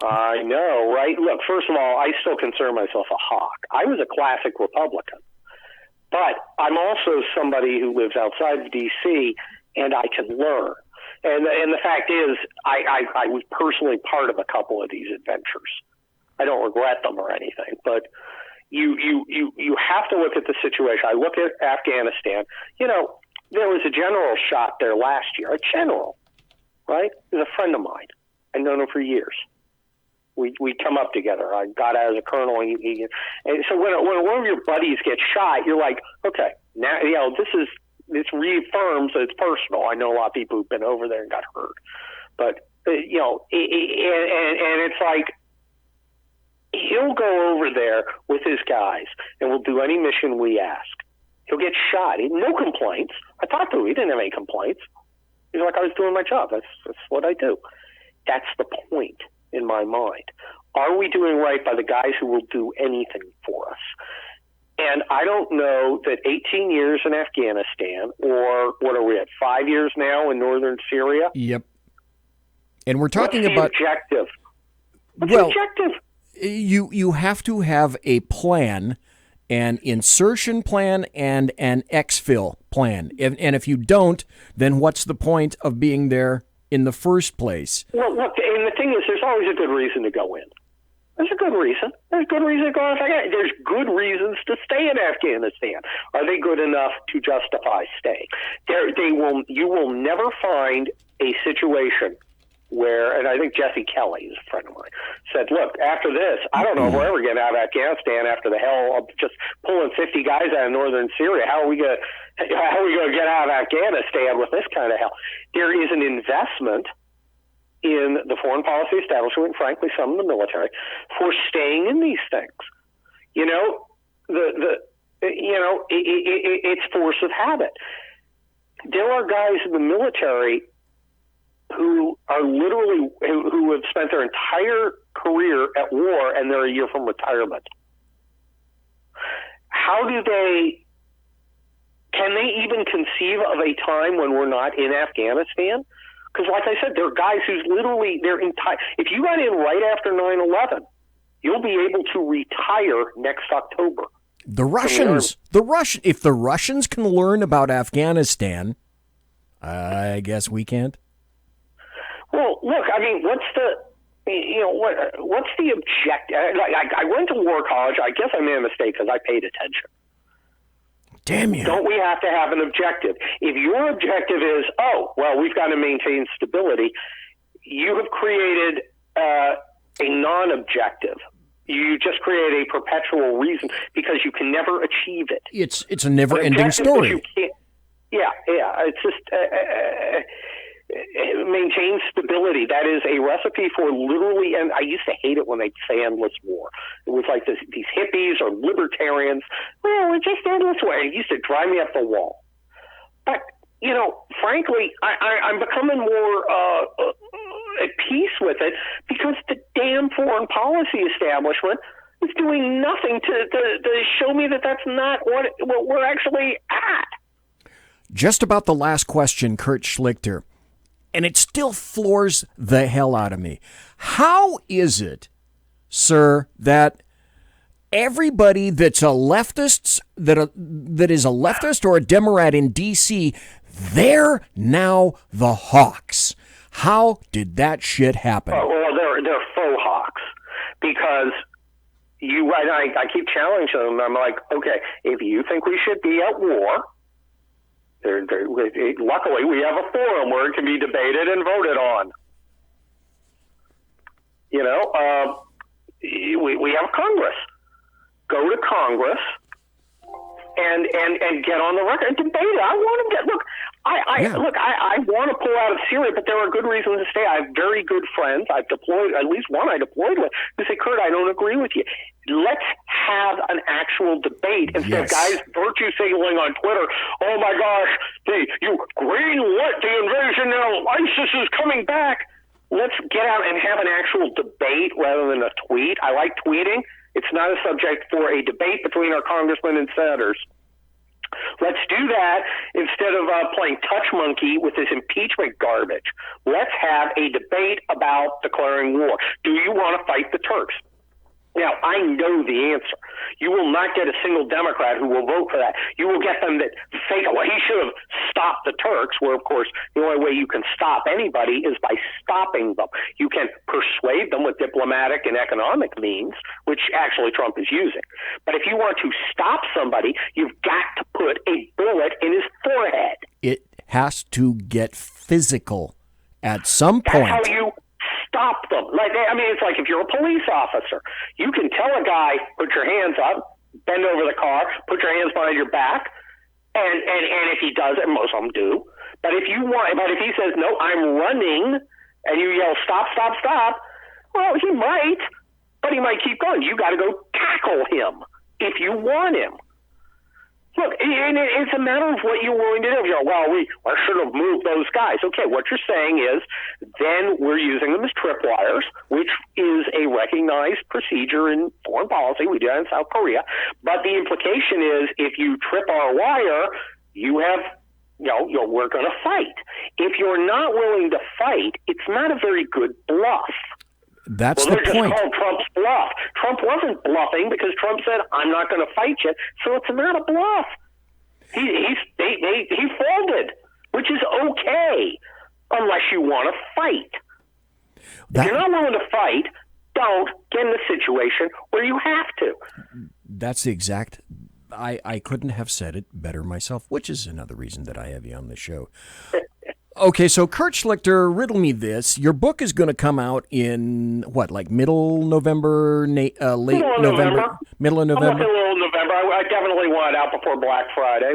I know, right? Look, first of all, I still consider myself a hawk. I was a classic Republican. But I'm also somebody who lives outside of D.C., and I can learn. And the fact is, I was personally part of a couple of these adventures. I don't regret them or anything, but you have to look at the situation. I look at Afghanistan. There was a general shot there last year, a general, right? He's a friend of mine. I've known him for years. We'd come up together. I got out as a colonel, and so when one of your buddies gets shot, you're like, okay, now this reaffirms that it's personal. I know a lot of people who've been over there and got hurt, but and it's like he'll go over there with his guys and we'll do any mission we ask. He'll get shot. No complaints. I talked to him. He didn't have any complaints. He's like, I was doing my job. That's what I do. That's the point in my mind. Are we doing right by the guys who will do anything for us? And I don't know that 18 years in Afghanistan, or what are we at, 5 years now in northern Syria? Yep. And we're talking What's the about objective. What's well, the objective? You have to have a plan, an insertion plan, and an exfil plan. And if you don't, then what's the point of being there in the first place? Well, look, and the thing is, there's always a good reason to go in. There's a good reason. There's good reason to go in. There's good reasons to stay in Afghanistan. Are they good enough to justify staying? You will never find a situation where, and I think Jesse Kelly is a friend of mine, said, look, after this, I don't know if we'll ever get out of Afghanistan after the hell of just pulling 50 guys out of northern Syria. How are we going to get out of Afghanistan with this kind of hell? There is an investment in the foreign policy establishment, and frankly, some of the military, for staying in these things. You know, it's force of habit. There are guys in the military who are literally who have spent their entire career at war, and they're a year from retirement. Can they even conceive of a time when we're not in Afghanistan? Because, like I said, there are guys who's literally their entire. If you got in right after 9/11, you'll be able to retire next October. If the Russians can learn about Afghanistan, I guess we can't. Well, look, I mean, what's the objective? I went to war college. I guess I made a mistake because I paid attention. Damn you. Don't we have to have an objective? If your objective is, we've got to maintain stability, you have created a non-objective. You just create a perpetual reason because you can never achieve it. It's a never-ending story. It's just maintain stability. That is a recipe for literally, and I used to hate it when they say endless war. It was like these hippies or libertarians. Well, it's just endless war. It used to drive me up the wall. But, frankly, I'm becoming more at peace with it because the damn foreign policy establishment is doing nothing to show me that that's not what we're actually at. Just about the last question, Kurt Schlichter, and it still floors the hell out of me. How is it, sir, that everybody that's a leftist, that is a leftist or a Democrat in D.C., they're now the hawks? How did that shit happen? Well, they're faux hawks because I keep challenging them. I'm like, okay, if you think we should be at war, luckily we have a forum where it can be debated and voted on. We have Congress. Go to Congress and get on the record and debate it. I want to I want to pull out of Syria, but there are good reasons to stay. I have very good friends. I've deployed, at least one I deployed with, who say, Kurt, I don't agree with you. Let's have an actual debate instead of guys virtue signaling on Twitter. Oh my gosh, you greenlit the invasion now. ISIS is coming back. Let's get out and have an actual debate rather than a tweet. I like tweeting. It's not a subject for a debate between our congressmen and senators. Let's do that instead of playing touch monkey with this impeachment garbage. Let's have a debate about declaring war. Do you want to fight the Turks? Now, I know the answer. You will not get a single Democrat who will vote for that. You will get them that say, well, he should have stopped the Turks, where, of course, the only way you can stop anybody is by stopping them. You can persuade them with diplomatic and economic means, which actually Trump is using. But if you want to stop somebody, you've got to put a bullet in his forehead. It has to get physical at some point. That's how you stop them. It's like if you're a police officer, you can tell a guy, put your hands up, bend over the car, put your hands behind your back, and if he does it, most of them do. But if he says, no, I'm running, and you yell, stop, stop, stop, well, he might, but he might keep going. You got to go tackle him if you want him. Look, and it's a matter of what you're willing to do. I should have moved those guys. Okay, what you're saying is then we're using them as tripwires, which is a recognized procedure in foreign policy. We do that in South Korea. But the implication is if you trip our wire, we're going to fight. If you're not willing to fight, it's not a very good bluff. That's the point. They're just called Trump's bluff. Trump wasn't bluffing because Trump said, I'm not going to fight you, so it's not a bluff. He folded, which is okay, unless you want to fight. If you're not willing to fight, don't get in a situation where you have to. That's the exact... I couldn't have said it better myself, which is another reason that I have you on the show. Okay, so Kurt Schlichter, riddle me this. Your book is going to come out in, middle November, late November? Middle of November? Middle of November. I definitely want it out before Black Friday.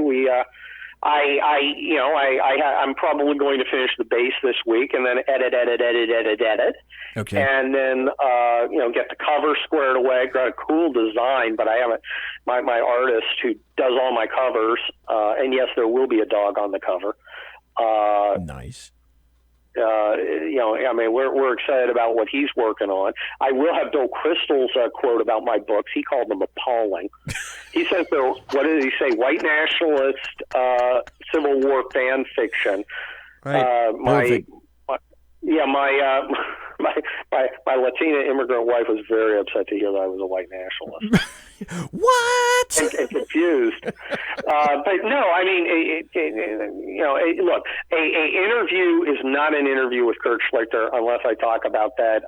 I'm probably going to finish the base this week and then edit. Okay. And then, get the cover squared away. Got a cool design, but I haven't, my artist who does all my covers, and yes, there will be a dog on the cover. Nice. We're excited about what he's working on. I will have Bill Kristol's quote about my books. He called them appalling. He says they're, what did he say? White nationalist, Civil War fan fiction. Right. My Latina immigrant wife was very upset to hear that I was a white nationalist. What? And confused. But no, look, a interview is not an interview with Kurt Schlichter unless I talk about that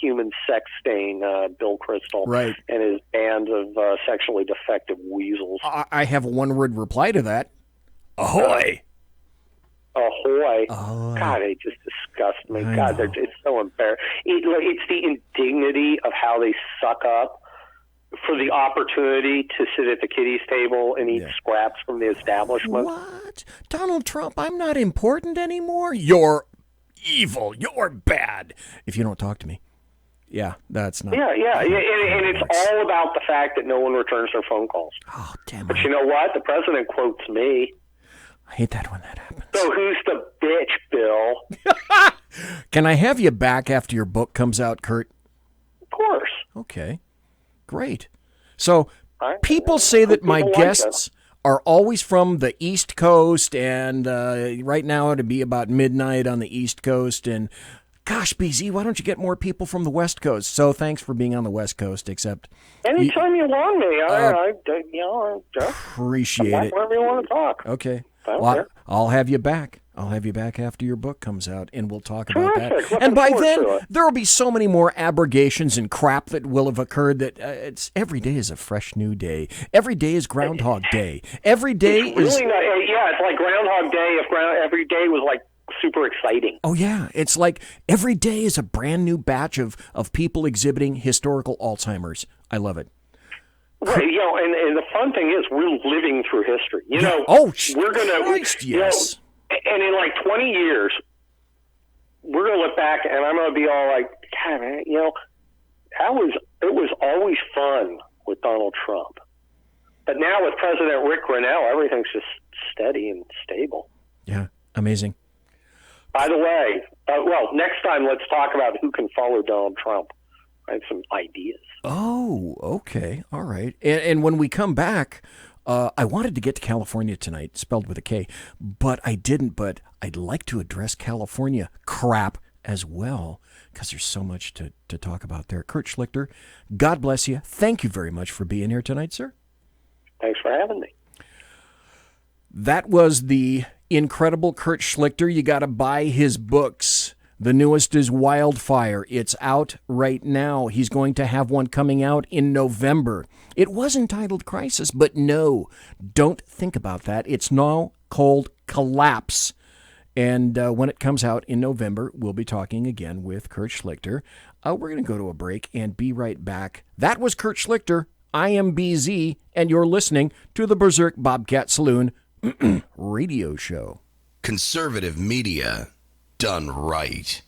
human sex stain, Bill Kristol, right, and his band of sexually defective weasels. I have a one-word reply to that. Ahoy! Ahoy. Oh. God, they just disgust me. It's so embarrassing. It's the indignity of how they suck up for the opportunity to sit at the kiddies' table and eat scraps from the establishment. What? Donald Trump, I'm not important anymore? You're evil. You're bad. If you don't talk to me. Yeah, that's not... Yeah. And it's all about the fact that no one returns their phone calls. Oh, damn it. But you know what? The president quotes me. I hate that when that happens. So who's the bitch, Bill? Can I have you back after your book comes out, Kurt? Of course. Okay. Great. So people say that my guests are always from the East Coast, and right now it'd be about midnight on the East Coast, and gosh, BZ, why don't you get more people from the West Coast? So thanks for being on the West Coast, except... Anytime you want me, I appreciate it. Whenever you want to talk. Okay. Well, I'll have you back. I'll have you back after your book comes out, and we'll talk about that. And by then, there will be so many more abrogations and crap that will have occurred that every day is a fresh new day. Every day is Groundhog Day. Every day is... Really not, it's like Groundhog Day if every day was like super exciting. Oh, yeah. It's like every day is a brand new batch of people exhibiting historical Alzheimer's. I love it. Right, and the fun thing is we're living through history. We're going to, yes. And in like 20 years, we're going to look back and I'm going to be all like, God, man, it was always fun with Donald Trump. But now with President Rick Grinnell, everything's just steady and stable. Yeah, amazing. By the way, next time let's talk about who can follow Donald Trump. I have some ideas. Oh, okay. All right. And when we come back, I wanted to get to California tonight, spelled with a K, but I didn't. But I'd like to address California crap as well, because there's so much to talk about there. Kurt Schlichter, God bless you. Thank you very much for being here tonight, sir. Thanks for having me. That was the incredible Kurt Schlichter. You got to buy his books. The newest is Wildfire. It's out right now. He's going to have one coming out in November. It was entitled Crisis, but no, don't think about that. It's now called Collapse. And when it comes out in November, we'll be talking again with Kurt Schlichter. We're going to go to a break and be right back. That was Kurt Schlichter. I am BZ, and you're listening to the Berserk Bobcat Saloon radio show. Conservative media done right.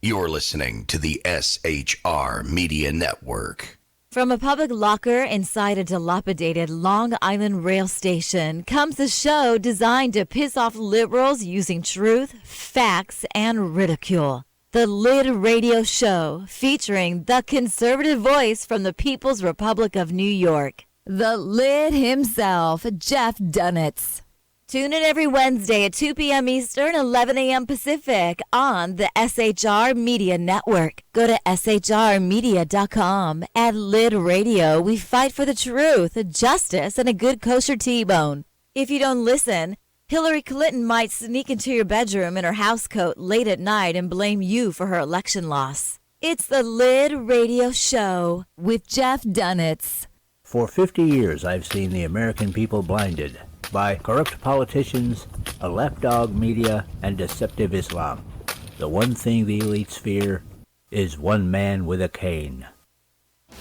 You're listening to the SHR Media Network. From a public locker inside a dilapidated Long Island rail station comes a show designed to piss off liberals using truth, facts, and ridicule. The Lid Radio Show, featuring the conservative voice from the People's Republic of New York, the Lid himself, Jeff Dunitz. Tune in every Wednesday at 2 p.m. Eastern, 11 a.m. Pacific on the SHR Media Network. Go to shrmedia.com. At Lid Radio, we fight for the truth, justice, and a good kosher T-bone. If you don't listen, Hillary Clinton might sneak into your bedroom in her housecoat late at night and blame you for her election loss. It's the Lid Radio Show with Jeff Dunitz. For 50 years, I've seen the American people blinded by corrupt politicians, a lapdog media, and deceptive Islam. The one thing the elites fear is one man with a cane.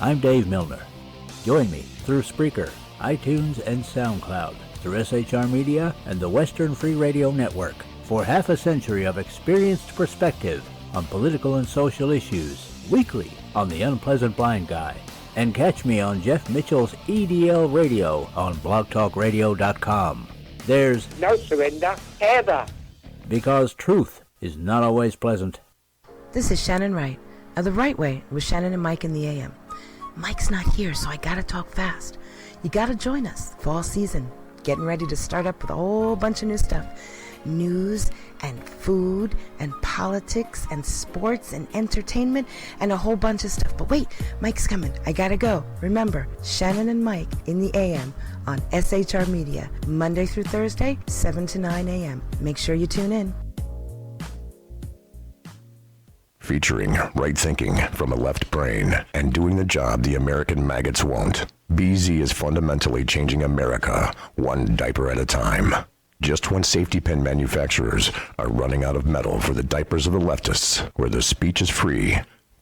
I'm Dave Milner. Join me through Spreaker, iTunes, and SoundCloud, through SHR Media and the Western Free Radio Network, for half a century of experienced perspective on political and social issues, weekly on The Unpleasant Blind Guy. And catch me on Jeff Mitchell's EDL Radio on blogtalkradio.com. There's no surrender, ever. Because truth is not always pleasant. This is Shannon Wright of The Right Way with Shannon and Mike in the AM. Mike's not here, so I gotta talk fast. You gotta join us. Fall season. Getting ready to start up with a whole bunch of new stuff. News and food and politics and sports and entertainment and a whole bunch of stuff. But wait, Mike's coming. I gotta go. Remember, Shannon and Mike in the AM on SHR Media, Monday through Thursday, 7 to 9 a.m. Make sure you tune in. Featuring right thinking from a left brain and doing the job the American maggots won't. BZ is fundamentally changing America one diaper at a time. Just when safety pin manufacturers are running out of metal for the diapers of the leftists, where the speech is free,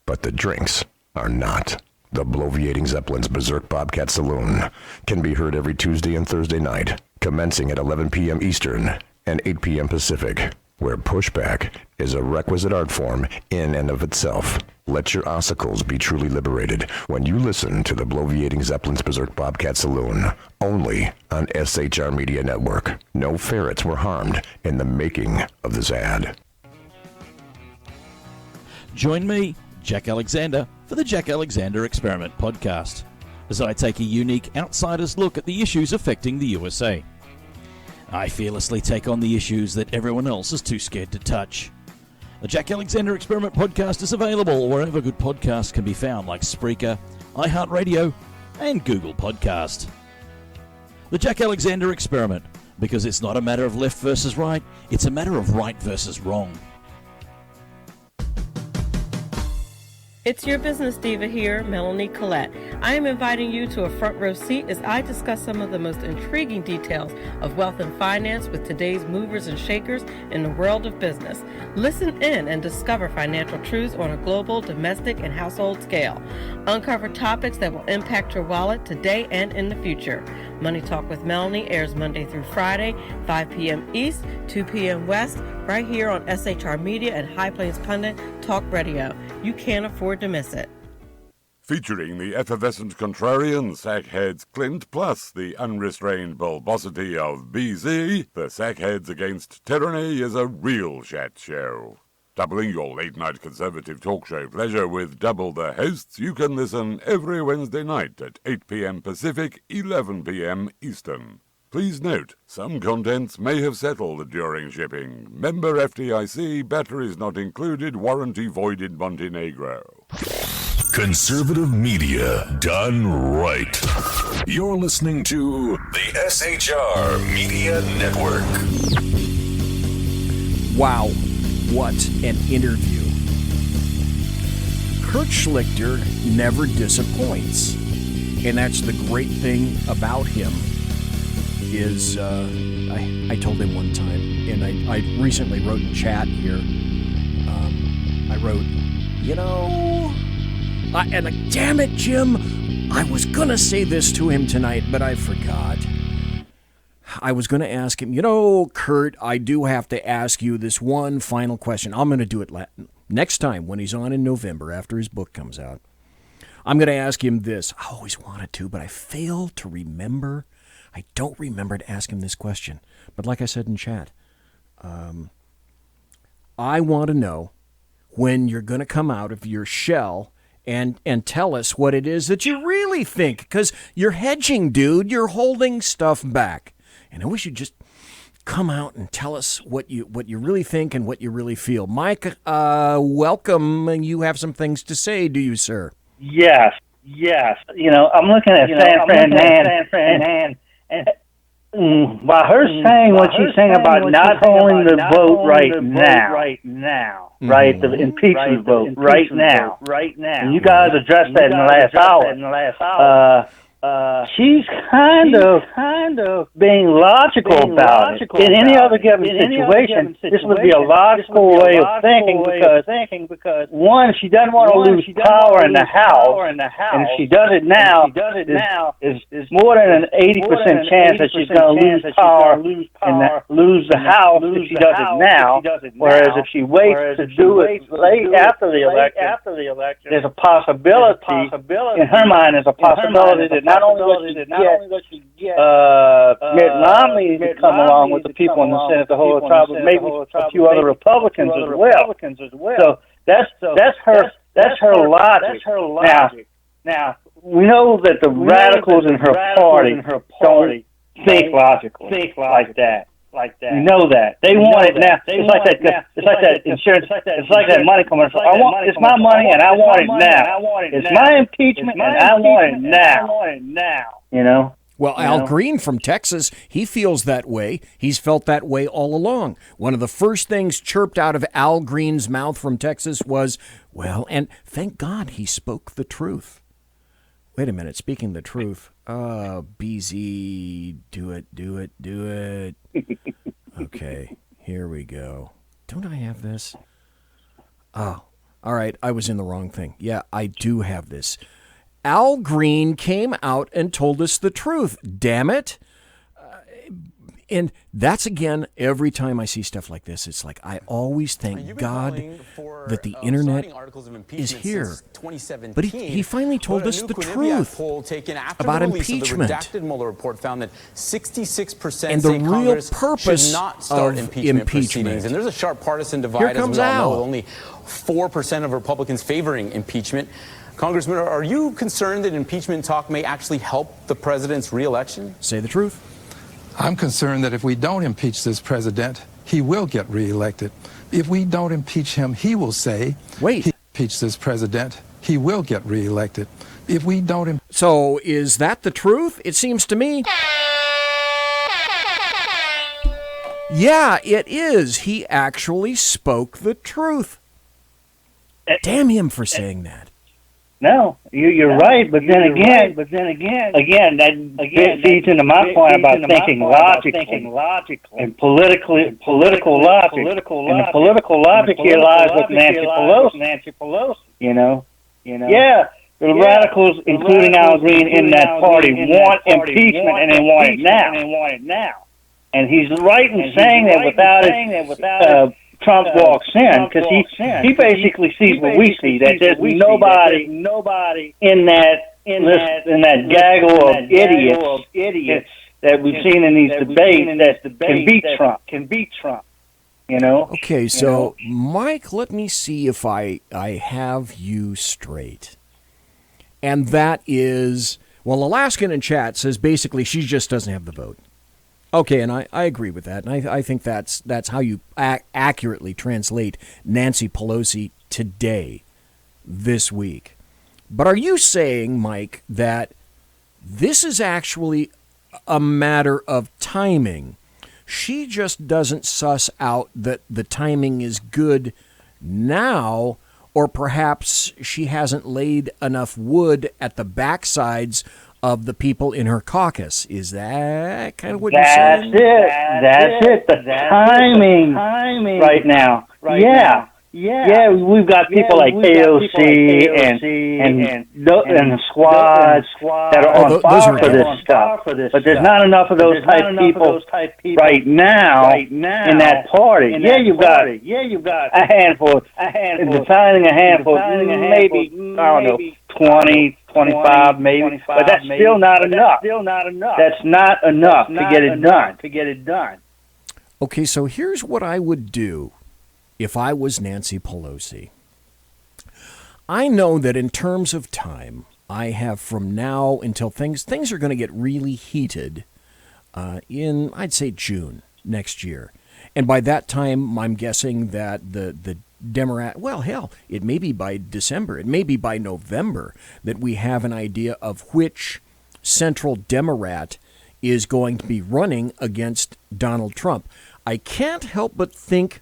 but the drinks are not. The bloviating Zeppelin's Berserk Bobcat Saloon can be heard every Tuesday and Thursday night, commencing at 11 p.m. Eastern and 8 p.m. Pacific, where pushback is a requisite art form in and of itself. Let your ossicles be truly liberated when you listen to the bloviating Zeppelin's Berserk Bobcat Saloon, only on SHR Media Network. No ferrets were harmed in the making of this ad. Join me, Jack Alexander, for the Jack Alexander Experiment podcast, as I take a unique outsider's look at the issues affecting the USA. I fearlessly take on the issues that everyone else is too scared to touch. The Jack Alexander Experiment podcast is available wherever good podcasts can be found, like Spreaker, iHeartRadio, and Google Podcast. The Jack Alexander Experiment, because it's not a matter of left versus right, it's a matter of right versus wrong. It's your business diva here, Melanie Collette. I am inviting you to a front row seat as I discuss some of the most intriguing details of wealth and finance with today's movers and shakers in the world of business. Listen in and discover financial truths on a global, domestic, and household scale. Uncover topics that will impact your wallet today and in the future. Money Talk with Melanie airs Monday through Friday, 5 p.m. East, 2 p.m. West, right here on SHR Media and High Plains Pundit Talk Radio. You can't afford to miss it. Featuring the effervescent contrarian sackheads Clint, plus the unrestrained bulbosity of BZ, the Sackheads Against Tyranny is a real chat show. Doubling your late-night conservative talk show pleasure with double the hosts, you can listen every Wednesday night at 8 p.m. Pacific, 11 p.m. Eastern. Please note, some contents may have settled during shipping. Member FDIC, batteries not included, warranty void in Montenegro. Conservative media done right. You're listening to the SHR Media Network. Wow, what an interview. Kurt Schlichter never disappoints. And that's the great thing about him. is, I told him one time, and I recently wrote in chat here, I wrote, damn it, Jim, I was going to say this to him tonight, but I forgot. I was going to ask him, Kurt, I do have to ask you this one final question. I'm going to do it next time when he's on in November after his book comes out. I'm going to ask him this. I always wanted to, but I fail to remember. I don't remember to ask him this question. But like I said in chat, I want to know when you're going to come out of your shell and tell us what it is that you really think. Because you're hedging, dude. You're holding stuff back. And I wish you'd just come out and tell us what you really think and what you really feel. Mike, welcome. You have some things to say, do you, sir? Yes. I'm looking at San Fran, and by her saying what she's saying about not holding the vote right now, right, the impeachment vote right now, and you guys addressed that in the last hour. She's kind of being logical about it. In any other given situation, this would be a logical way of thinking because one, she doesn't want to lose power in the House, and if she does it now, is more than an 80% chance that she's going to lose power and lose the House if she does it now. Whereas if she waits to do it late after the election, there's a possibility. In her mind, there's a possibility that not only would she get Mitt Romney to come along with the people in the Senate to hold a trial, but maybe a few other Republicans as well. So that's her logic. Now we know that the radicals in her party don't think logically like that. You know that they want it now. It's like that insurance. It's like that money coming. It's my money and I want it now. It's my impeachment and I want it now. Well, Al Green from Texas, he feels that way. He's felt that way all along. One of the first things chirped out of Al Green's mouth from Texas was, well, and thank God he spoke the truth. Wait a minute, speaking the truth. BZ, do it. Okay, here we go. Don't I have this? Oh, all right, I was in the wrong thing. Yeah, I do have this. Al Green came out and told us the truth. Damn it. And that's, again, every time I see stuff like this, it's like I always thank God that the internet is here. But he finally told us the truth about impeachment. Report found that 66% and the real purpose of impeachment. And there's a sharp partisan divide, as we all know, with only 4% of Republicans favoring impeachment. Congressman, are you concerned that impeachment talk may actually help the president's reelection? Say the truth. I'm concerned that if we don't impeach this president, he will get reelected. If we don't impeach him, he will say, wait, impeach this president, he will get reelected. If we don't... So is that the truth? It seems to me... Yeah, it is. He actually spoke the truth. Damn him for saying that. No, you're right, but then again, that feeds into my point about thinking logically and political logic. And the political logic here lies with Nancy Pelosi. Yeah, the radicals, including Al Green in that party, want impeachment and they want it now. And he's right in saying that without Trump walks in, because he basically sees what we see, that there's nobody in that gaggle of idiots that we've seen in these debates that can beat Trump. Okay, so Mike, let me see if I have you straight. And that is, well, Alaskan in chat says basically she just doesn't have the vote. Okay, and I agree with that, and I think that's how you accurately translate Nancy Pelosi today, this week. But are you saying, Mike, that this is actually a matter of timing? She just doesn't suss out that the timing is good now, or perhaps she hasn't laid enough wood at the backsides of the people in her caucus. Is that kind of what you're saying? That's it. The timing right now. Yeah, we've got people like AOC and the squads that are on fire for this stuff. But there's not enough of those type people right now in that party. You've got a handful, defining a handful, maybe, I don't know, 20, 25 maybe, but that's still not enough. That's not enough to get it done. Okay, so here's what I would do if I was Nancy Pelosi. I know that in terms of time, I have from now until things are going to get really heated in, I'd say, June next year. And by that time, I'm guessing that the Democrat, well, hell, it may be by December, it may be by November that we have an idea of which central Democrat is going to be running against Donald Trump. I can't help but think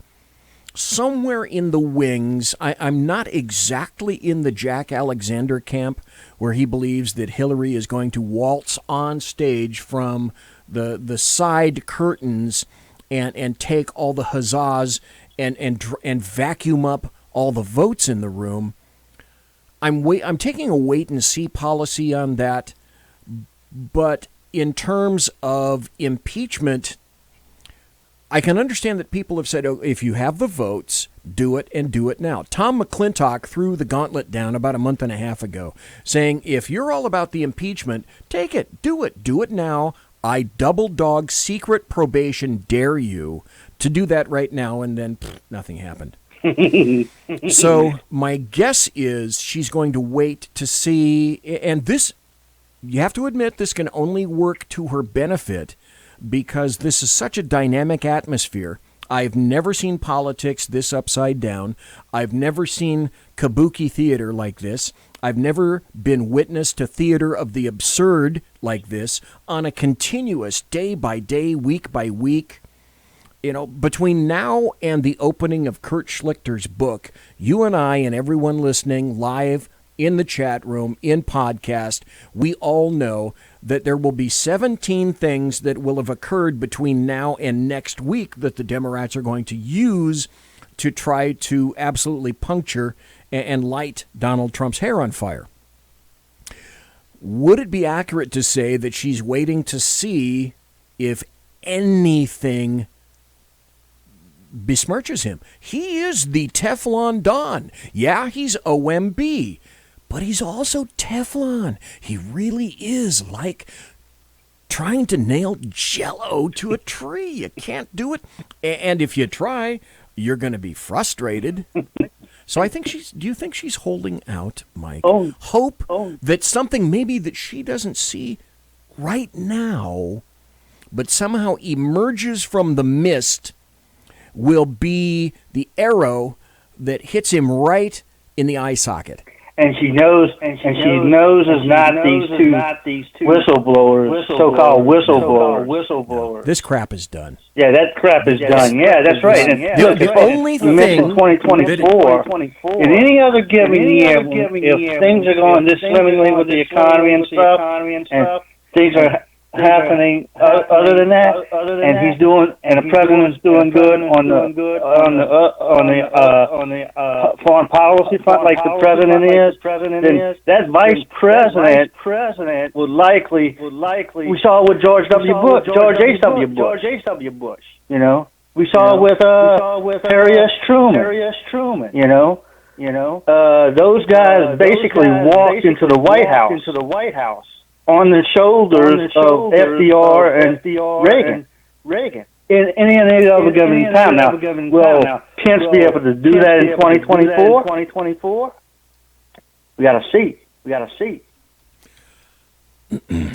somewhere in the wings, I'm not exactly in the Jack Alexander camp where he believes that Hillary is going to waltz on stage from the side curtains and take all the huzzas and vacuum up all the votes in the room. I'm taking a wait and see policy on that, but in terms of impeachment, I can understand that people have said, oh, if you have the votes, do it and do it now. Tom McClintock threw the gauntlet down about a month and a half ago, saying, if you're all about the impeachment, take it, do it now. I double dog secret probation dare you to do that right now, and then nothing happened. So my guess is she's going to wait to see, and this, you have to admit, this can only work to her benefit, because this is such a dynamic atmosphere. I've never seen politics this upside down. I've never seen kabuki theater like this. I've never been witness to theater of the absurd like this on a continuous day by day, week by week. You know, between now and the opening of Kurt Schlichter's book, you and I and everyone listening live in the chat room, in podcast, we all know that there will be 17 things that will have occurred between now and next week that the Democrats are going to use to try to absolutely puncture and light Donald Trump's hair on fire. Would it be accurate to say that she's waiting to see if anything besmirches him? He is the Teflon Don. Yeah, he's OMB. But he's also Teflon. He really is like trying to nail Jell-O to a tree. You can't do it. And if you try, you're going to be frustrated. So I think do you think she's holding out, Mike? Hope that something maybe that she doesn't see right now, but somehow emerges from the mist, will be the arrow that hits him right in the eye socket. And she knows it's not these two whistleblowers, so-called whistleblowers. This crap is done. Yeah, that crap is done. Yeah, that's right. And the only thing, 2024, in any other given year, if things are going this swimmingly with the economy and stuff, and things are happening other than that, and he's doing, and the president's doing good on the foreign policy front, like the president is, then that vice president would likely. We saw it with George H.W. Bush. You know, we saw it with Harry S. Truman. You know, those guys basically walked into the White House on the shoulders of FDR and Reagan. In any other given time. Now, will Pence be able to do that in 2024? We got to see.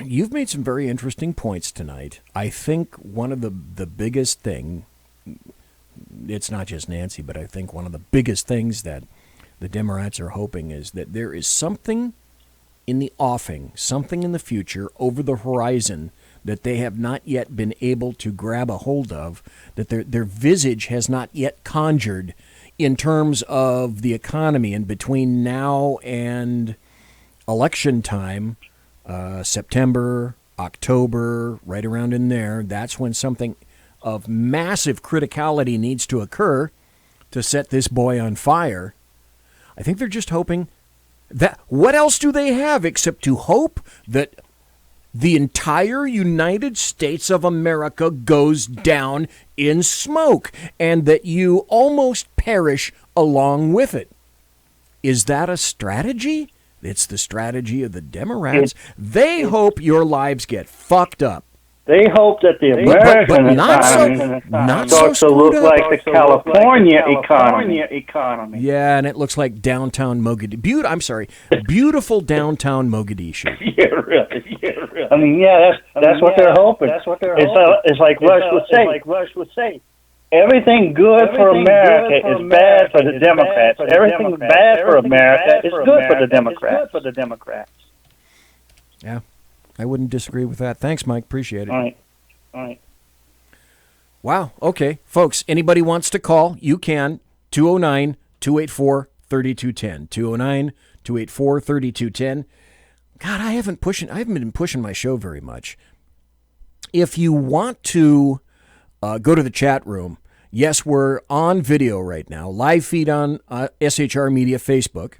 You've made some very interesting points tonight. I think one of the biggest thing, it's not just Nancy, but I think one of the biggest things that the Democrats are hoping is that there is something in the offing, something in the future over the horizon that they have not yet been able to grab a hold of, that their visage has not yet conjured in terms of the economy. And between now and election time, September, October, right around in there, that's when something of massive criticality needs to occur to set this boy on fire. I think they're just hoping that, what else do they have except to hope that the entire United States of America goes down in smoke and that you almost perish along with it? Is that a strategy? It's the strategy of the Democrats. They hope your lives get fucked up. They hope that the American economy starts to look like the California economy. Yeah, and it looks like downtown Mogadishu. Beautiful downtown Mogadishu. Yeah, really. I mean, that's what they're hoping. It's like Rush would say. Everything good for America is bad for the Democrats. Everything bad for America is good for the Democrats. Yeah, I wouldn't disagree with that. Thanks, Mike. Appreciate it. All right. Wow. Okay, folks, anybody wants to call, you can. 209-284-3210. 209-284-3210. God, I haven't been pushing my show very much. If you want to go to the chat room, yes, we're on video right now, live feed on SHR Media Facebook,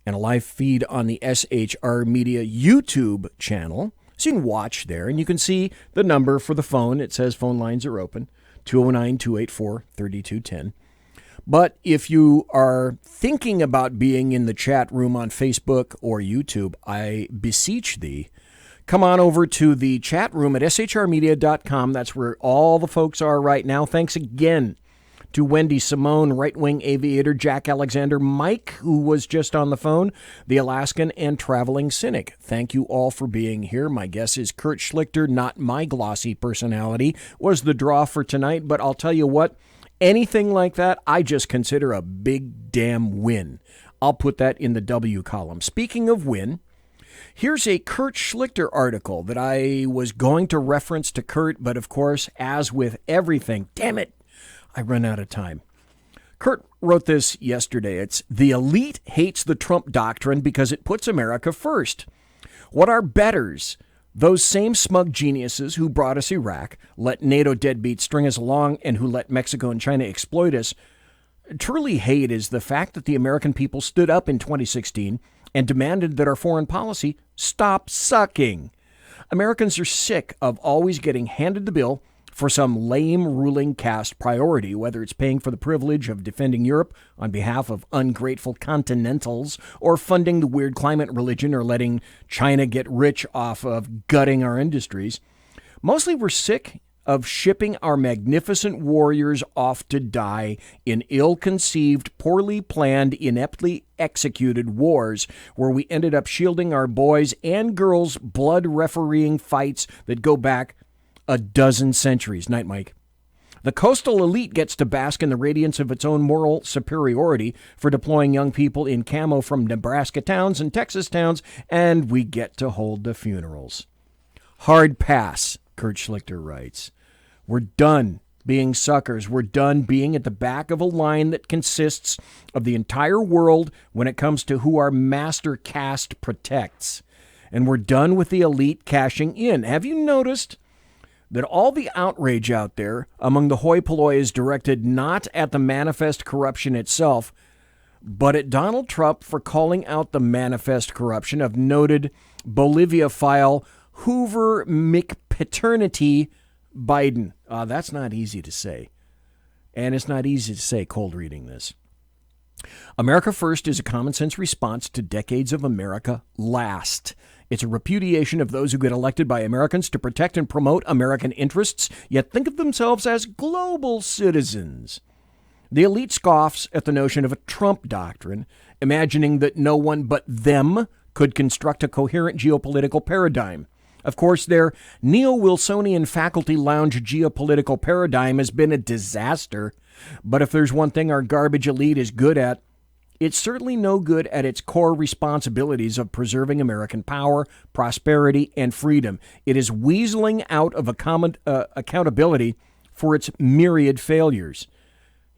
and a live feed on the SHR Media YouTube channel. So you can watch there, and you can see the number for the phone. It says phone lines are open, 209-284-3210. But if you are thinking about being in the chat room on Facebook or YouTube, I beseech thee, come on over to the chat room at shrmedia.com. That's where all the folks are right now. Thanks again to Wendy Simone, Right-Wing Aviator, Jack Alexander, Mike, who was just on the phone, the Alaskan, and Traveling Cynic. Thank you all for being here. My guess is Kurt Schlichter, not my glossy personality, was the draw for tonight. But I'll tell you what, anything like that, I just consider a big damn win. I'll put that in the W column. Speaking of win, here's a Kurt Schlichter article that I was going to reference to Kurt, but of course, as with everything, damn it, I run out of time. Kurt wrote this yesterday. It's, "The elite hates the Trump doctrine because it puts America first. What are betters? Those same smug geniuses who brought us Iraq, let NATO deadbeats string us along, and who let Mexico and China exploit us, truly hate is the fact that the American people stood up in 2016 and demanded that our foreign policy stop sucking. Americans are sick of always getting handed the bill for some lame ruling caste priority, whether it's paying for the privilege of defending Europe on behalf of ungrateful continentals, or funding the weird climate religion, or letting China get rich off of gutting our industries. Mostly we're sick of shipping our magnificent warriors off to die in ill-conceived, poorly planned, ineptly executed wars where we ended up shielding our boys' and girls' blood-refereeing fights that go back a dozen centuries." Night, Mike. "The coastal elite gets to bask in the radiance of its own moral superiority for deploying young people in camo from Nebraska towns and Texas towns, and we get to hold the funerals. Hard pass," Kurt Schlichter writes. "We're done being suckers. We're done being at the back of a line that consists of the entire world when it comes to who our master caste protects. And we're done with the elite cashing in. Have you noticed that all the outrage out there among the hoi polloi is directed not at the manifest corruption itself, but at Donald Trump for calling out the manifest corruption of noted Bolivia-phile Hoover McPaternity Biden?" That's not easy to say. And it's not easy to say cold reading this. "America First is a common sense response to decades of America Last. It's a repudiation of those who get elected by Americans to protect and promote American interests, yet think of themselves as global citizens. The elite scoffs at the notion of a Trump doctrine, imagining that no one but them could construct a coherent geopolitical paradigm. Of course, their neo-Wilsonian faculty lounge geopolitical paradigm has been a disaster, but if there's one thing our garbage elite is good at, it's certainly no good at its core responsibilities of preserving American power, prosperity, and freedom. It is weaseling out of accountability for its myriad failures.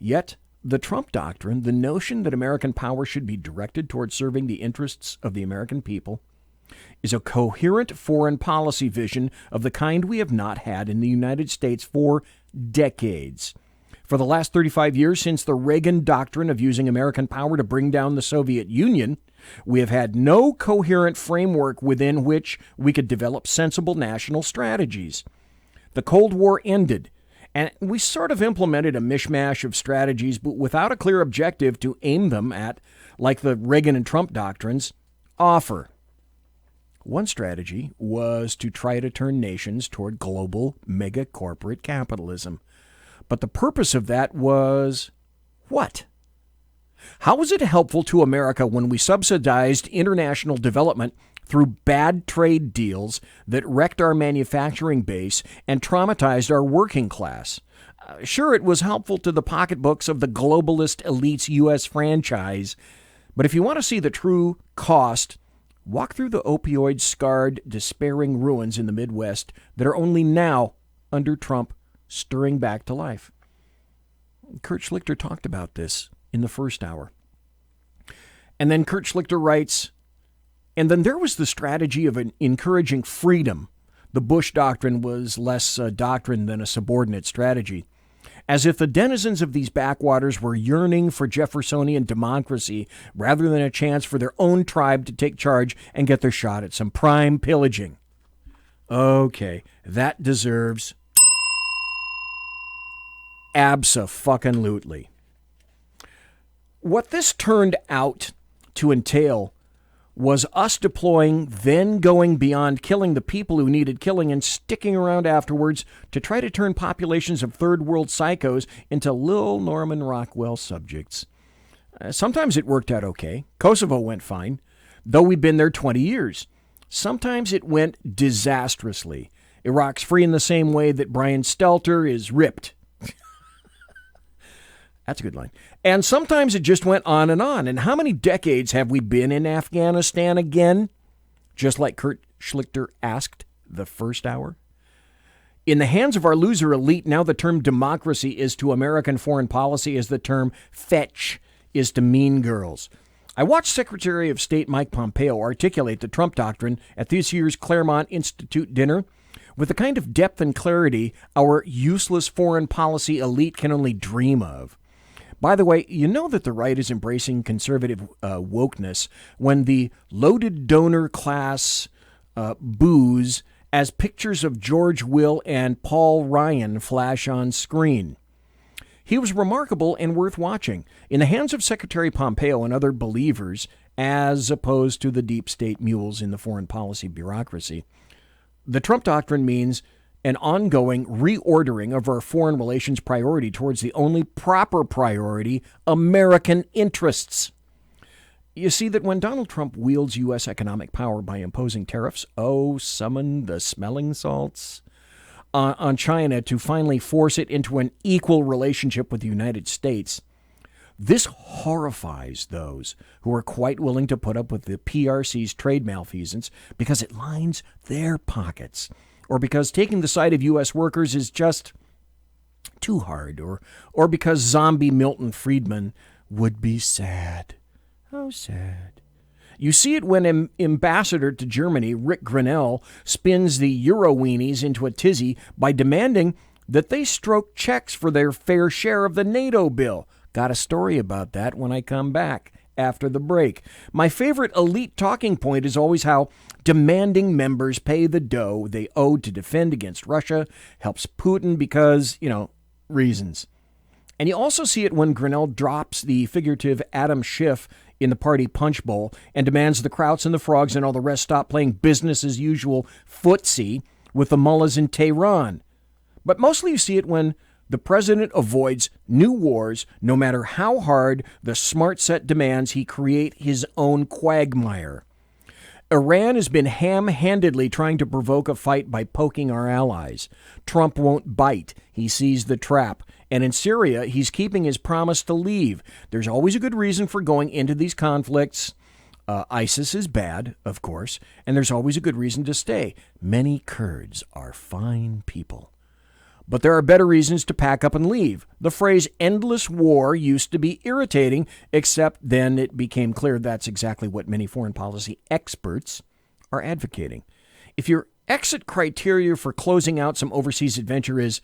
Yet, the Trump doctrine, the notion that American power should be directed towards serving the interests of the American people, is a coherent foreign policy vision of the kind we have not had in the United States for decades. For the last 35 years, since the Reagan doctrine of using American power to bring down the Soviet Union, we have had no coherent framework within which we could develop sensible national strategies. The Cold War ended, and we sort of implemented a mishmash of strategies, but without a clear objective to aim them at, like the Reagan and Trump doctrines offer. One strategy was to try to turn nations toward global mega-corporate capitalism. But the purpose of that was what? How was it helpful to America when we subsidized international development through bad trade deals that wrecked our manufacturing base and traumatized our working class? Sure, it was helpful to the pocketbooks of the globalist elite's U.S. franchise, but if you want to see the true cost, walk through the opioid-scarred, despairing ruins in the Midwest that are only now, under Trump, stirring back to life. Kurt Schlichter talked about this in the first hour. And then Kurt Schlichter writes, and then there was the strategy of encouraging freedom. The Bush doctrine was less a doctrine than a subordinate strategy. As if the denizens of these backwaters were yearning for Jeffersonian democracy rather than a chance for their own tribe to take charge and get their shot at some prime pillaging. Okay, that deserves abso-fucking-lutely. What this turned out to entail was us deploying, then going beyond killing the people who needed killing and sticking around afterwards to try to turn populations of third world psychos into Lil Norman Rockwell subjects. Sometimes it worked out okay. Kosovo went fine, though we've been there 20 years. Sometimes it went disastrously. Iraq's free in the same way that Brian Stelter is ripped. That's a good line. And sometimes it just went on. And how many decades have we been in Afghanistan again? Just like Kurt Schlichter asked the first hour. In the hands of our loser elite, now the term democracy is to American foreign policy as the term fetch is to mean girls. I watched Secretary of State Mike Pompeo articulate the Trump doctrine at this year's Claremont Institute dinner with the kind of depth and clarity our useless foreign policy elite can only dream of. By the way, you know that the right is embracing conservative wokeness when the loaded donor class boos as pictures of George Will and Paul Ryan flash on screen. He was remarkable and worth watching. In the hands of Secretary Pompeo and other believers, as opposed to the deep state mules in the foreign policy bureaucracy, the Trump doctrine means an ongoing reordering of our foreign relations priority towards the only proper priority, American interests. You see that when Donald Trump wields U.S. economic power by imposing tariffs, summon the smelling salts, on China to finally force it into an equal relationship with the United States, this horrifies those who are quite willing to put up with the PRC's trade malfeasance because it lines their pockets, or because taking the side of U.S. workers is just too hard, or because zombie Milton Friedman would be sad. How sad. You see it when Ambassador to Germany, Rick Grenell, spins the Euro weenies into a tizzy by demanding that they stroke checks for their fair share of the NATO bill. Got a story about that when I come back after the break. My favorite elite talking point is always how demanding members pay the dough they owe to defend against Russia helps Putin because, reasons. And you also see it when Grenell drops the figurative Adam Schiff in the party punch bowl and demands the Krauts and the Frogs and all the rest stop playing business as usual footsie with the mullahs in Tehran. But mostly you see it when the president avoids new wars no matter how hard the smart set demands he create his own quagmire. Iran has been ham-handedly trying to provoke a fight by poking our allies. Trump won't bite. He sees the trap. And in Syria, he's keeping his promise to leave. There's always a good reason for going into these conflicts. ISIS is bad, of course, and there's always a good reason to stay. Many Kurds are fine people. But there are better reasons to pack up and leave. The phrase endless war used to be irritating, except then it became clear that's exactly what many foreign policy experts are advocating. If your exit criteria for closing out some overseas adventure is,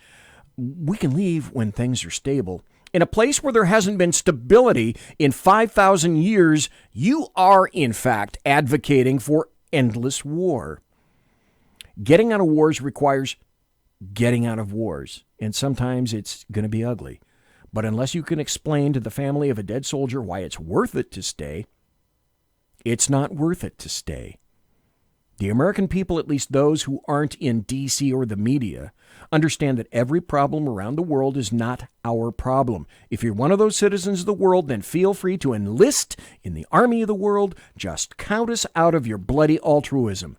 we can leave when things are stable, in a place where there hasn't been stability in 5,000 years, you are, in fact, advocating for endless war. Getting out of wars requires getting out of wars, and sometimes it's going to be ugly. But unless you can explain to the family of a dead soldier why it's worth it to stay, it's not worth it to stay. The American people, at least those who aren't in D.C. or the media, understand that every problem around the world is not our problem. If you're one of those citizens of the world, then feel free to enlist in the army of the world. Just count us out of your bloody altruism.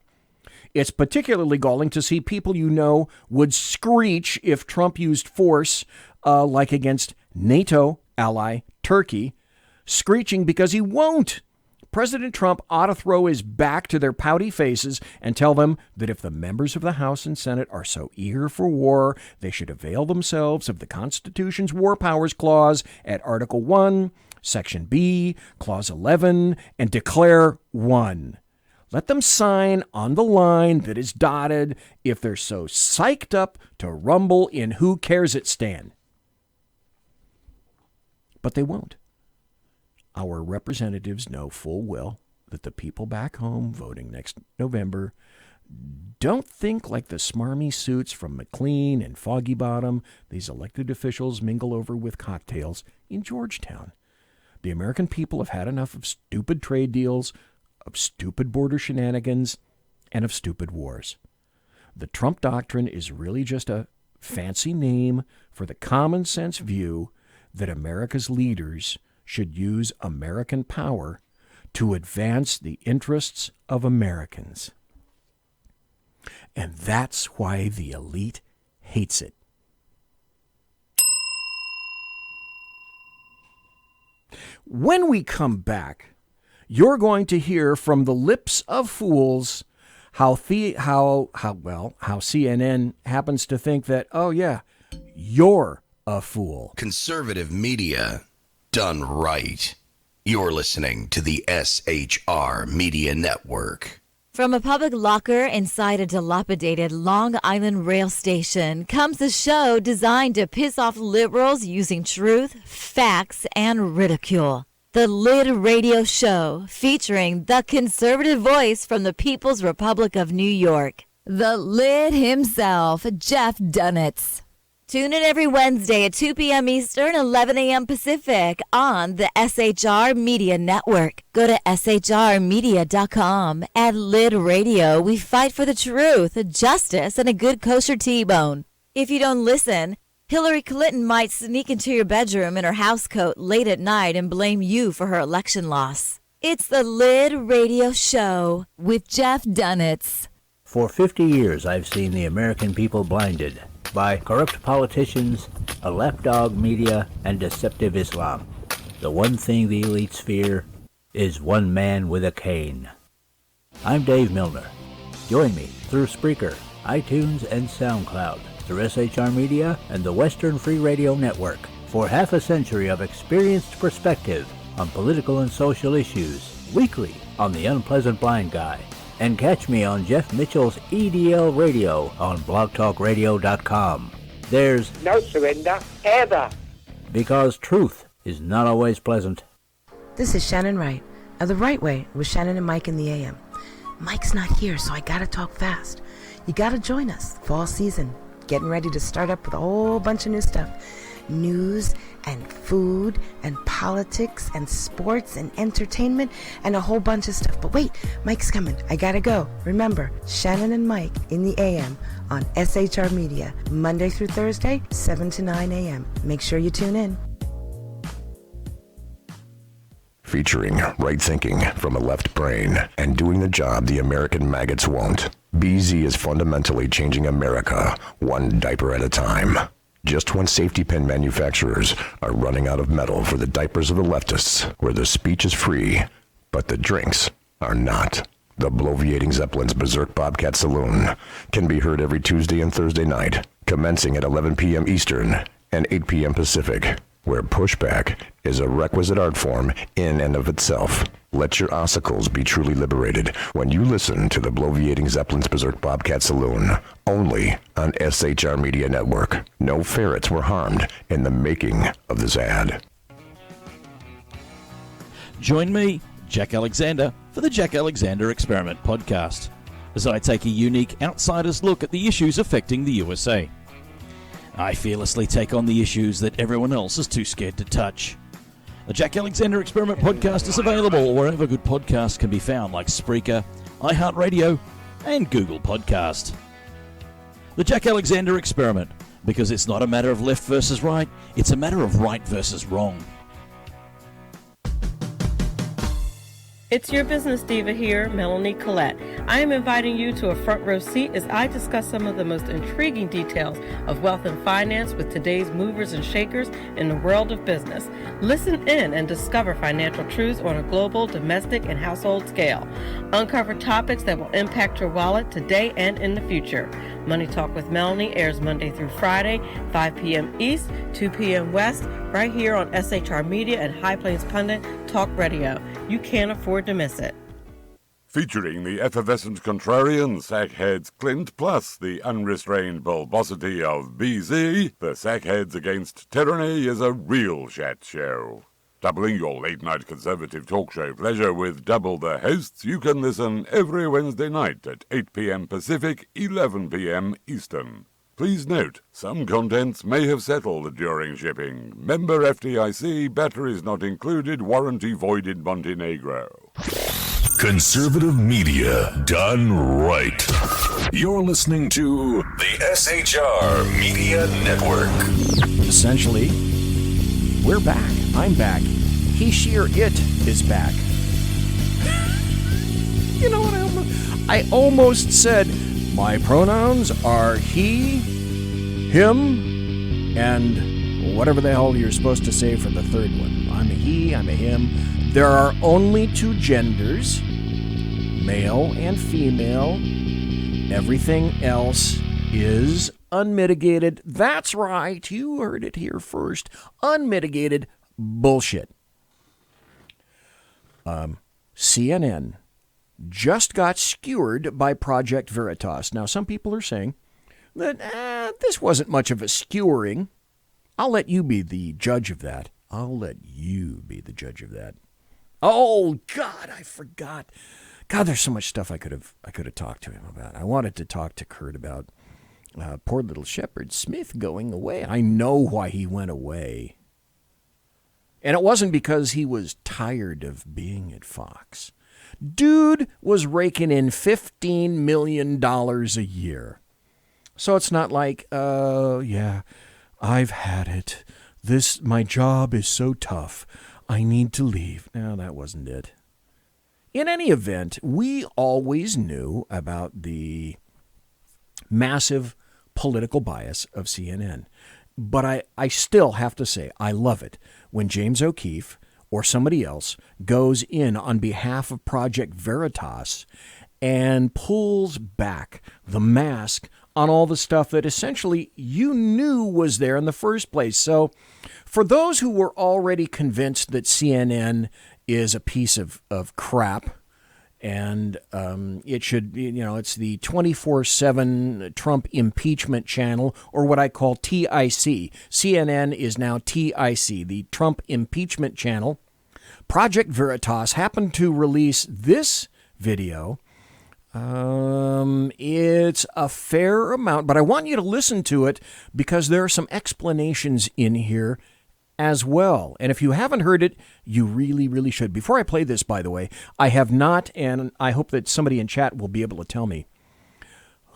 It's particularly galling to see people you know would screech if Trump used force, like against NATO ally Turkey, screeching because he won't. President Trump ought to throw his back to their pouty faces and tell them that if the members of the House and Senate are so eager for war, they should avail themselves of the Constitution's War Powers Clause at Article 1, Section B, Clause 11, and declare one. Let them sign on the line that is dotted if they're so psyched up to rumble in who cares it stand. But they won't. Our representatives know full well that the people back home voting next November don't think like the smarmy suits from McLean and Foggy Bottom these elected officials mingle over with cocktails in Georgetown. The American people have had enough of stupid trade deals, of stupid border shenanigans, and of stupid wars. The Trump doctrine is really just a fancy name for the common sense view that America's leaders should use American power to advance the interests of Americans. And that's why the elite hates it. When we come back, you're going to hear from the lips of fools how CNN happens to think that, oh yeah, you're a fool. Conservative media done right. You're listening to the SHR Media Network. From a public locker inside a dilapidated Long Island rail station comes a show designed to piss off liberals using truth, facts, and ridicule. The Lid Radio Show, featuring the conservative voice from the People's Republic of New York, the Lid himself, Jeff Dunitz. Tune in every Wednesday at 2 p.m. Eastern, 11 a.m. Pacific on the SHR Media Network. Go to shrmedia.com. At Lid Radio, we fight for the truth, justice, and a good kosher T-bone. If you don't listen, Hillary Clinton might sneak into your bedroom in her housecoat late at night and blame you for her election loss. It's the Lid Radio Show with Jeff Dunitz. For 50 years, I've seen the American people blinded by corrupt politicians, a lapdog media, and deceptive Islam. The one thing the elites fear is one man with a cane. I'm Dave Milner. Join me through Spreaker, iTunes, and SoundCloud, through SHR Media and the Western Free Radio Network, for half a century of experienced perspective on political and social issues, weekly on The Unpleasant Blind Guy. And catch me on Jeff Mitchell's EDL Radio on blogtalkradio.com. There's no surrender, ever. Because truth is not always pleasant. This is Shannon Wright of The Right Way with Shannon and Mike in the AM. Mike's not here, so I gotta talk fast. You gotta join us. Fall season. Getting ready to start up with a whole bunch of new stuff. News and food and politics and sports and entertainment and a whole bunch of stuff. But wait, Mike's coming. I gotta go. Remember, Shannon and Mike in the AM on SHR Media, Monday through Thursday, 7 to 9 a.m. Make sure you tune in. Featuring right thinking from a left brain and doing the job the American maggots won't. BZ is fundamentally changing America one diaper at a time. Just when safety pin manufacturers are running out of metal for the diapers of the leftists, where the speech is free, but the drinks are not. The bloviating Zeppelin's Berserk Bobcat Saloon can be heard every Tuesday and Thursday night, commencing at 11 p.m. Eastern and 8 p.m. Pacific, where pushback is a requisite art form in and of itself. Let your ossicles be truly liberated when you listen to the bloviating Zeppelin's Berserk Bobcat Saloon, only on SHR Media Network. No ferrets were harmed in the making of this ad. Join me, Jack Alexander, for the Jack Alexander Experiment podcast, as I take a unique outsider's look at the issues affecting the USA. I fearlessly take on the issues that everyone else is too scared to touch. The Jack Alexander Experiment podcast is available wherever good podcasts can be found, like Spreaker, iHeartRadio, and Google Podcast. The Jack Alexander Experiment, because it's not a matter of left versus right, it's a matter of right versus wrong. It's your business diva here, Melanie Collette. I am inviting you to a front row seat as I discuss some of the most intriguing details of wealth and finance with today's movers and shakers in the world of business. Listen in and discover financial truths on a global, domestic, and household scale. Uncover topics that will impact your wallet today and in the future. Money Talk with Melanie airs Monday through Friday, 5 p.m. East, 2 p.m. West, right here on SHR Media and High Plains Pundit Talk Radio. You can't afford to miss it. Featuring the effervescent contrarian Sackheads Clint, plus the unrestrained bulbosity of BZ, the Sackheads Against Tyranny is a real chat show. Doubling your late-night conservative talk show pleasure with double the hosts, you can listen every Wednesday night at 8 p.m. Pacific, 11 p.m. Eastern. Please note, some contents may have settled during shipping. Member FDIC, batteries not included, warranty voided Montenegro. Conservative media done right. You're listening to the SHR Media Network. Essentially, we're back. I'm back. He, she, or it is back. You know what? I almost said my pronouns are he, him, and whatever the hell you're supposed to say for the third one. I'm a he, I'm a him. There are only two genders, male and female. Everything else is unmitigated. That's right. You heard it here first. Unmitigated bullshit. CNN just got skewered by Project Veritas. Now, some people are saying that this wasn't much of a skewering. I'll let you be the judge of that. Oh, God, I forgot. God, there's so much stuff I could have talked to him about. I wanted to talk to Kurt about poor little Shepard Smith going away. I know why he went away. And it wasn't because he was tired of being at Fox. Dude was raking in $15 million a year. So it's not like, yeah, I've had it. My job is so tough. I need to leave. No, that wasn't it. In any event, we always knew about the massive political bias of CNN. But I still have to say, I love it when James O'Keefe or somebody else goes in on behalf of Project Veritas and pulls back the mask on all the stuff that essentially you knew was there in the first place. So for those who were already convinced that CNN is a piece of crap, and it should, it's the 24/7 Trump impeachment channel, or what I call TIC. CNN is now TIC, the Trump impeachment channel. Project Veritas happened to release this video. It's a fair amount, but I want you to listen to it because there are some explanations in here as well. And if you haven't heard it, you really, really should. Before I play this, by the way, I have not, and I hope that somebody in chat will be able to tell me,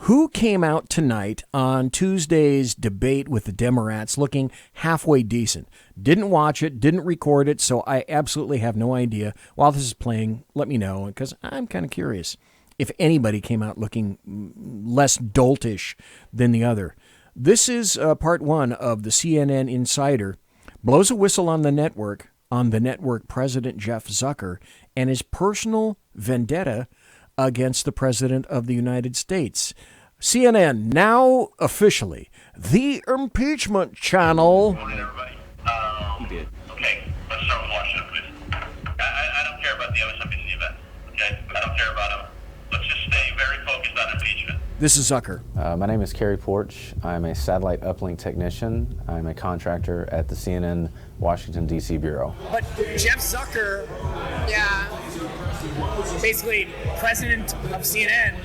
who came out tonight on Tuesday's debate with the Democrats looking halfway decent? Didn't watch it, didn't record it, so I absolutely have no idea. While this is playing, let me know, because I'm kind of curious if anybody came out looking less doltish than the other. This is part one of the CNN Insider blows a whistle on the network President Jeff Zucker and his personal vendetta against the President of the United States. CNN, now officially the impeachment channel. Okay, let's start with Washington, please. I don't care about up the MSNBC event. Okay? I don't care about him. Let's just stay very focused on impeachment. This is Zucker. My name is Kerry Porch. I'm a satellite uplink technician. I'm a contractor at the CNN Washington, D.C. Bureau. But Jeff Zucker, basically president of CNN,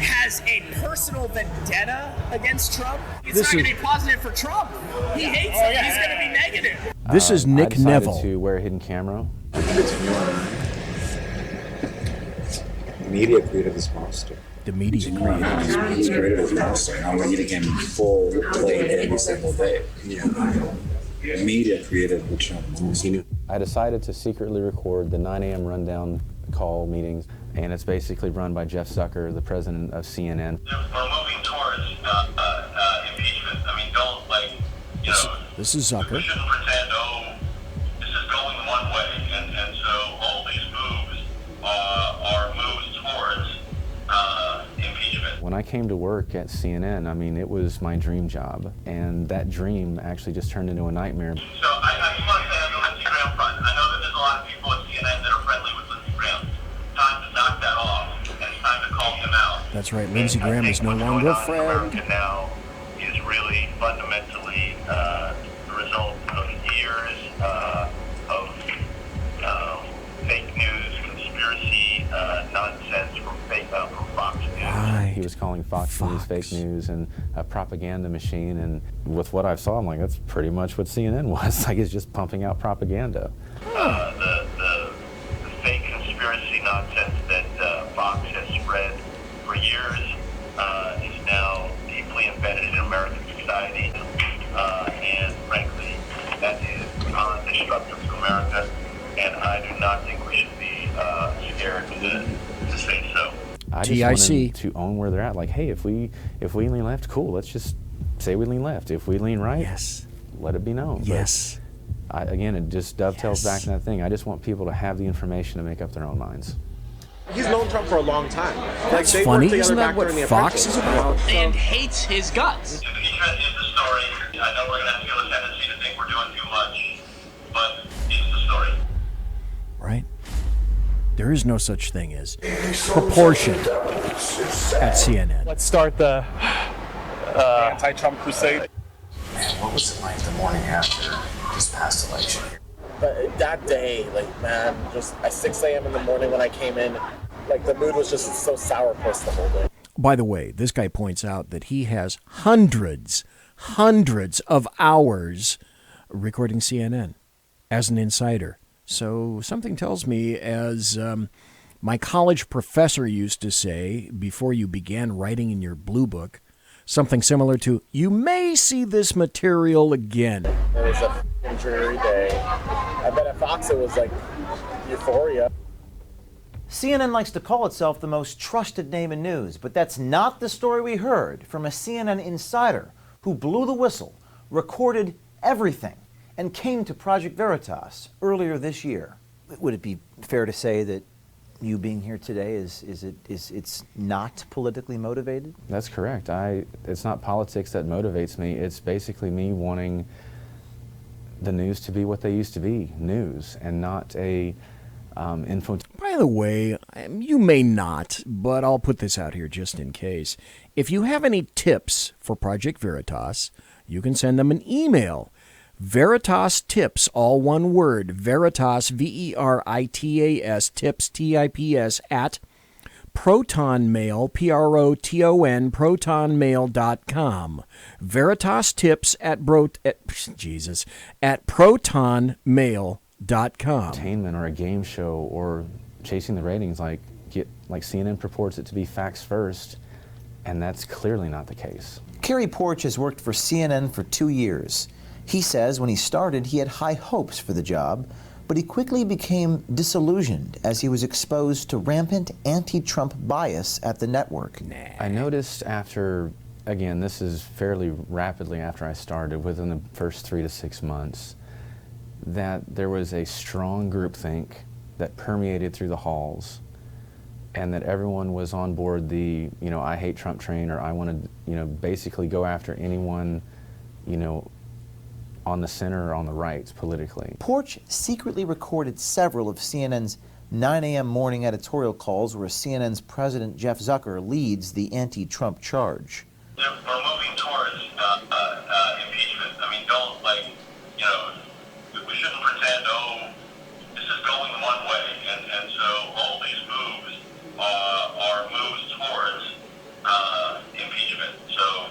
has a personal vendetta against Trump. It's not going to be positive for Trump. He hates him. He's going to be negative. This is Nick I decided Neville. to wear a hidden camera. The media created this monster. The media He's created this monster. Now we're getting him full plate every single day. The media created the Trump monster. I decided to secretly record the 9 a.m. rundown call meetings, and it's basically run by Jeff Zucker, the president of CNN. We're moving towards impeachment. I mean, don't, This is Zucker. we shouldn't pretend, this is going one way, and so all these moves are moves towards impeachment. When I came to work at CNN, I mean, it was my dream job, and that dream actually just turned into a nightmare. So I just want to say on the Lindsey Graham front, I know that there's a lot of people at CNN that are friendly with Lindsey Graham. Time to knock that off, and it's time to call him out. That's right. Lindsey Graham is no longer a friend. America now is really fundamentally the result of years of fake news, conspiracy, nonsense from Fox News. Right. He was calling Fox News fake news and a propaganda machine, and with what I saw, I'm like, that's pretty much what CNN was. Like, it's just pumping out propaganda. The fake conspiracy nonsense that Fox has spread for years is now deeply embedded in American society, and frankly, that is destructive to America, and I do not think we should be scared to say so. I just want them to own where they're at. Like, hey, if we lean left, cool. Let's just say we lean left. If we lean right, let it be known. Yes. But again, it just dovetails back to that thing. I just want people to have the information to make up their own minds. He's known Trump for a long time. That's funny. Isn't that what Fox is about? And hates his guts. Impeachment is the story. I know we're going to feel a tendency to think we're doing too much, but it's the story. Right? There is no such thing as proportion at CNN. Let's start the anti-Trump crusade. Man, what was it like the morning after this past election? But that day, just at 6 a.m. in the morning when I came in, the mood was just so sourpuss the whole day. By the way, this guy points out that he has hundreds of hours recording CNN as an insider. So something tells me, as my college professor used to say before you began writing in your blue book, something similar to, you may see this material again. It was a dreary day. I bet at Fox it was euphoria. CNN likes to call itself the most trusted name in news, but that's not the story we heard from a CNN insider who blew the whistle, recorded everything, and came to Project Veritas earlier this year. Would it be fair to say that you being here today it's not politically motivated? That's correct. It's not politics that motivates me. It's basically me wanting the news to be what they used to be, news, and not a info. By the way, you may not, but I'll put this out here just in case. If you have any tips for Project Veritas, you can send them an email. Veritas Tips, all one word, Veritas, Veritas, tips, TIPS, at protonmail, PROTON, protonmail.com. Veritas Tips at protonmail.com. Entertainment or a game show or chasing the ratings, like CNN purports it to be facts first, and that's clearly not the case. Kerry Porch has worked for CNN for 2 years. He says when he started, he had high hopes for the job, but he quickly became disillusioned as he was exposed to rampant anti-Trump bias at the network. I noticed after, again, this is fairly rapidly after I started, within the first 3 to 6 months, that there was a strong groupthink that permeated through the halls, and that everyone was on board the, I hate Trump train, or I want to, basically go after anyone, on the center or on the right politically. Porch secretly recorded several of CNN's 9 a.m. morning editorial calls where CNN's president Jeff Zucker leads the anti-Trump charge. We're moving towards impeachment. I mean, don't, we shouldn't pretend, this is going one way, and so all these moves are moves towards impeachment. So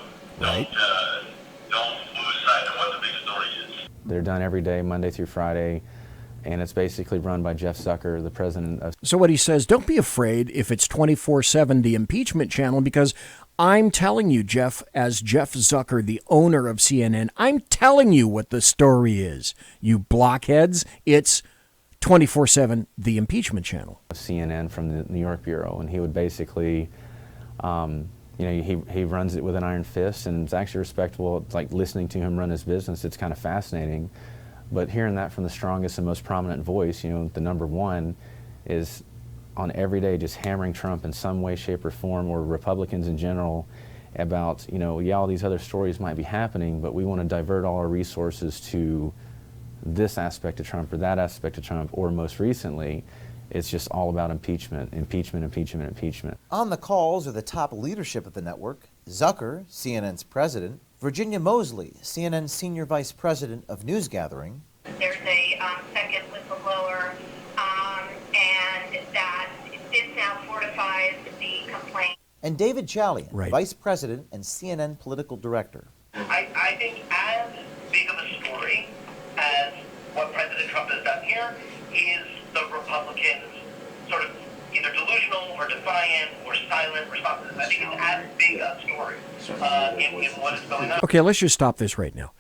don't lose sight of what the big story is. They're done every day, Monday through Friday, and it's basically run by Jeff Zucker, the president of... So what he says, don't be afraid if it's 24/7 the impeachment channel, because I'm telling you, Jeff, as Jeff Zucker, the owner of CNN, I'm telling you what the story is. You blockheads, it's 24/7 the impeachment channel. CNN from the New York Bureau, and he would basically... he runs it with an iron fist, and it's actually respectable. It's like listening to him run his business. It's kind of fascinating. But hearing that from the strongest and most prominent voice, the number one is on every day just hammering Trump in some way, shape, or form, or Republicans in general, about, all these other stories might be happening, but we want to divert all our resources to this aspect of Trump or that aspect of Trump, or most recently, it's just all about impeachment, impeachment, impeachment, impeachment. On the calls are the top leadership of the network: Zucker, CNN's president; Virginia Mosley, CNN's senior vice president of news gathering. There's a second whistleblower, and that this now fortifies the complaint. And David Chalian, vice president and CNN political director. I think as big of a story as what President Trump has done here is the Republicans sort of either delusional or defiant or silent responses. I think it's as big a story in what is going on. Okay, let's just stop this right now.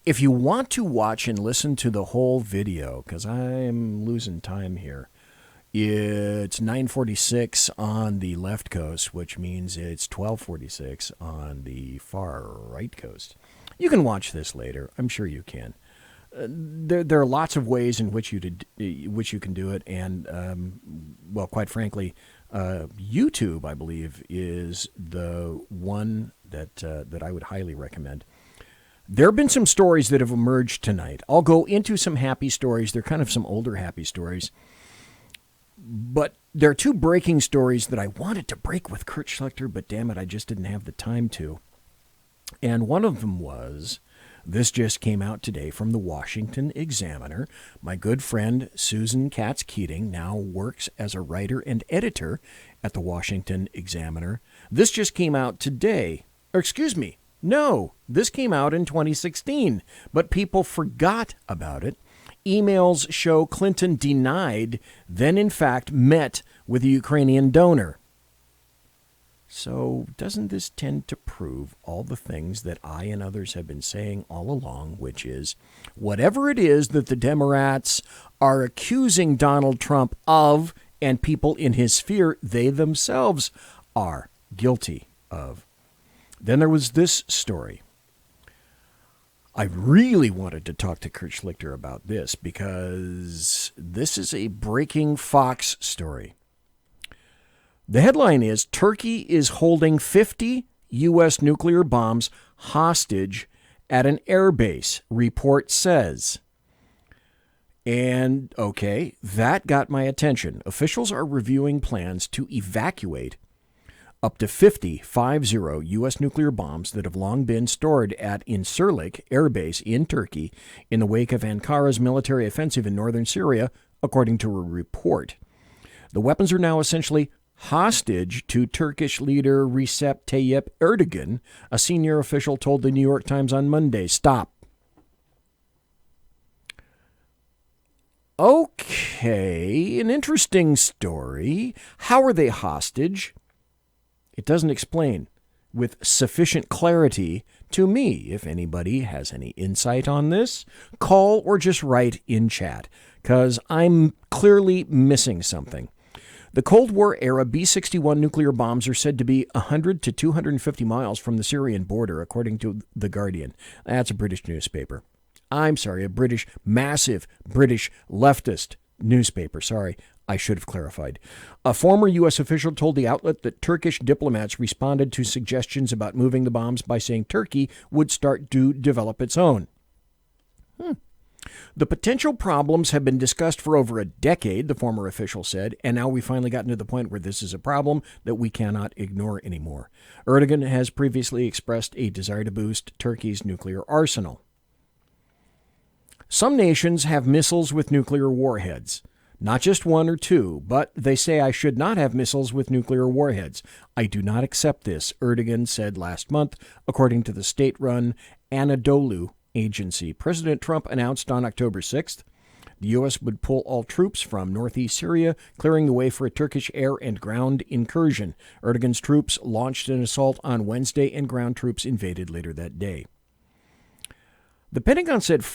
If you want to watch and listen to the whole video, because I'm losing time here, it's 9:46 on the left coast, which means it's 12:46 on the far right coast. You can watch this later. I'm sure you can. There are lots of ways in which you can do it, and quite frankly, YouTube, I believe, is the one that I would highly recommend. There have been some stories that have emerged tonight. I'll go into some happy stories. They're kind of some older happy stories, but there are two breaking stories that I wanted to break with Kurt Schlichter, but damn it, I just didn't have the time to. And one of them was... This just came out today from the Washington Examiner. My good friend Susan Katz-Keating now works as a writer and editor at the Washington Examiner. This just came out today. This came out in 2016, but people forgot about it. Emails show Clinton denied, then in fact met with a Ukrainian donor. So doesn't this tend to prove all the things that I and others have been saying all along, which is whatever it is that the Democrats are accusing Donald Trump of, and people in his sphere, they themselves are guilty of. Then there was this story. I really wanted to talk to Kurt Schlichter about this because this is a breaking Fox story. The headline is, Turkey is holding 50 U.S. nuclear bombs hostage at an airbase, report says. And, okay, that got my attention. Officials are reviewing plans to evacuate up to 50 U.S. nuclear bombs that have long been stored at Incirlik Air Base in Turkey in the wake of Ankara's military offensive in northern Syria, according to a report. The weapons are now essentially hostage to Turkish leader Recep Tayyip Erdogan, a senior official told the New York Times on Monday. Stop. Okay, an interesting story. How are they hostage? It doesn't explain with sufficient clarity to me. If anybody has any insight on this, call or just write in chat, because I'm clearly missing something. The Cold War-era B-61 nuclear bombs are said to be 100 to 250 miles from the Syrian border, according to The Guardian. That's a British newspaper. Massive British leftist newspaper. Sorry, I should have clarified. A former U.S. official told the outlet that Turkish diplomats responded to suggestions about moving the bombs by saying Turkey would start to develop its own. The potential problems have been discussed for over a decade, the former official said, and now we've finally gotten to the point where this is a problem that we cannot ignore anymore. Erdogan has previously expressed a desire to boost Turkey's nuclear arsenal. Some nations have missiles with nuclear warheads. Not just one or two, but they say I should not have missiles with nuclear warheads. I do not accept this, Erdogan said last month, according to the state-run Anadolu agency. President Trump announced on October 6th the U.S. would pull all troops from northeast Syria, clearing the way for a Turkish air and ground incursion. Erdogan's troops launched an assault on Wednesday, and ground troops invaded later that day. The Pentagon said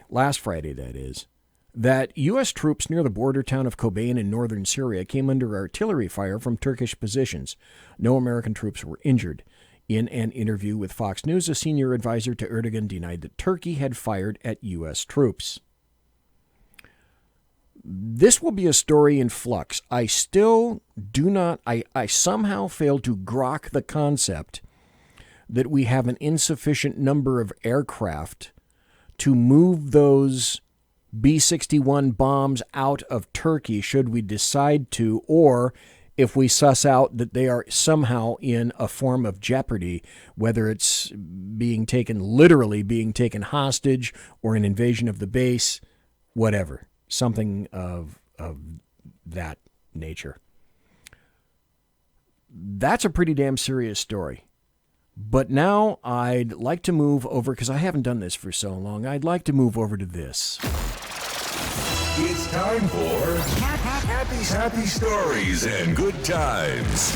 last Friday that is, that U.S. troops near the border town of Kobane in northern Syria came under artillery fire from Turkish positions. No American troops were injured. In an interview with Fox News, a senior advisor to Erdogan denied that Turkey had fired at U.S. troops. This will be a story in flux. I still do not, I somehow fail to grok the concept that we have an insufficient number of aircraft to move those B-61 bombs out of Turkey should we decide to, or if we suss out that they are somehow in a form of jeopardy, whether it's literally being taken hostage or an invasion of the base, whatever, something of that nature. That's a pretty damn serious story. But now I'd like to move over, because I haven't done this for so long, I'd like to move over to this. It's time for happy stories and good times.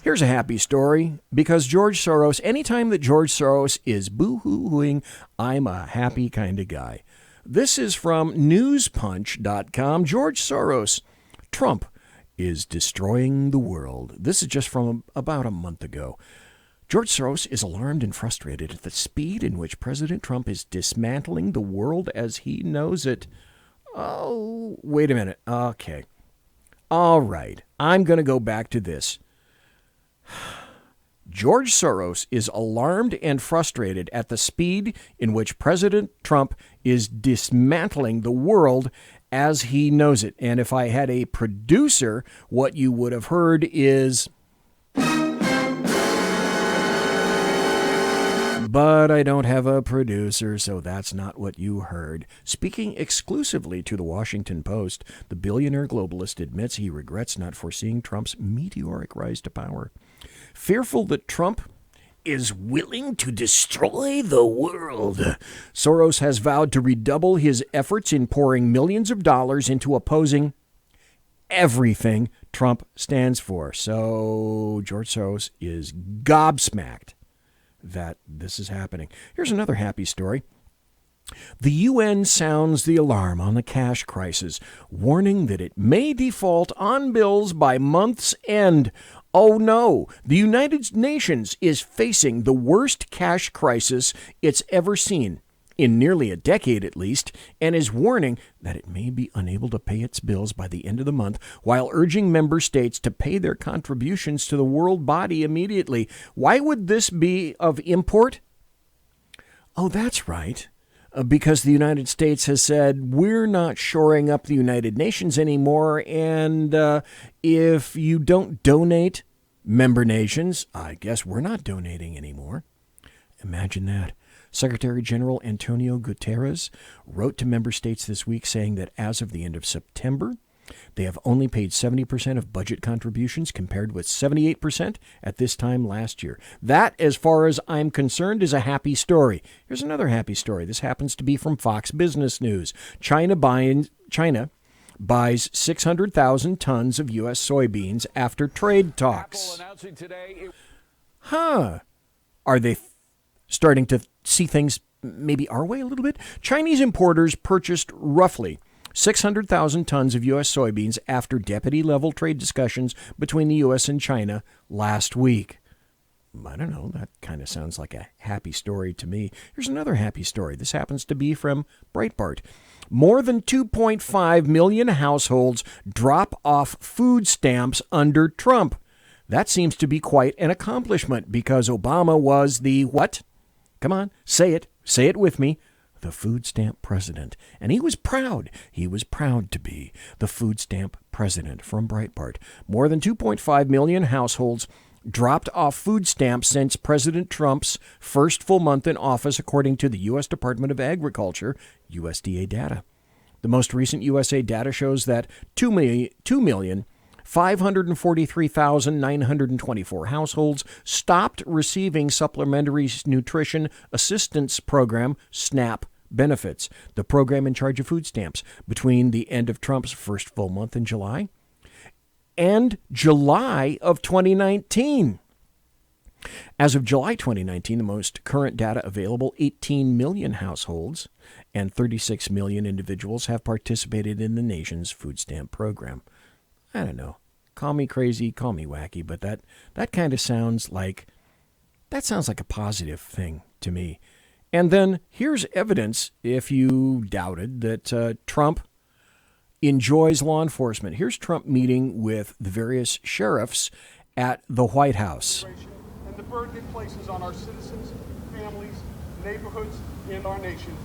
Here's a happy story, because George Soros, anytime that George Soros is boo-hooing, I'm a happy kind of guy. This is from newspunch.com. George Soros, Trump is destroying the world. This is just from about a month ago. George Soros is alarmed and frustrated at the speed in which President Trump is dismantling the world as he knows it. Oh, wait a minute. Okay. All right. I'm going to go back to this. George Soros is alarmed and frustrated at the speed in which President Trump is dismantling the world as he knows it. And if I had a producer, what you would have heard is... But I don't have a producer, so that's not what you heard. Speaking exclusively to the Washington Post, the billionaire globalist admits he regrets not foreseeing Trump's meteoric rise to power. Fearful that Trump is willing to destroy the world, Soros has vowed to redouble his efforts in pouring millions of dollars into opposing everything Trump stands for. So George Soros is gobsmacked that this is happening. Here's another happy story. The UN sounds the alarm on the cash crisis, warning that it may default on bills by month's end. Oh no, the United Nations is facing the worst cash crisis it's ever seen, in nearly a decade at least, and is warning that it may be unable to pay its bills by the end of the month, while urging member states to pay their contributions to the world body immediately. Why would this be of import? Oh, that's right. Because the United States has said, we're not shoring up the United Nations anymore, and if you don't donate, member nations, I guess we're not donating anymore. Imagine that. Secretary General Antonio Guterres wrote to member states this week saying that as of the end of September, they have only paid 70% of budget contributions compared with 78% at this time last year. That, as far as I'm concerned, is a happy story. Here's another happy story. This happens to be from Fox Business News. China buys 600,000 tons of U.S. soybeans after trade talks. Are they starting to see things maybe our way a little bit? Chinese importers purchased roughly 600,000 tons of U.S. soybeans after deputy-level trade discussions between the U.S. and China last week. I don't know, that kind of sounds like a happy story to me. Here's another happy story. This happens to be from Breitbart. More than 2.5 million households drop off food stamps under Trump. That seems to be quite an accomplishment because Obama was the what? Come on, say it. Say it with me. the food stamp president. And he was proud. He was proud to be the food stamp president. From Breitbart, more than 2.5 million households dropped off food stamps since President Trump's first full month in office, according to the U.S. Department of Agriculture, USDA data. The most recent USA data shows that 2,543,924 households stopped receiving Supplementary Nutrition Assistance Program, SNAP, benefits, the program in charge of food stamps, between the end of Trump's first full month in July and July of 2019. As of July 2019, the most current data available, 18 million households and 36 million individuals have participated in the nation's food stamp program. I don't know. Call me crazy, call me wacky, but that kind of sounds like a positive thing to me. And then here's evidence, if you doubted, that Trump enjoys law enforcement. Here's Trump meeting with the various sheriffs at the White House. And the burden it places on our citizens, families, neighborhoods, and our nation.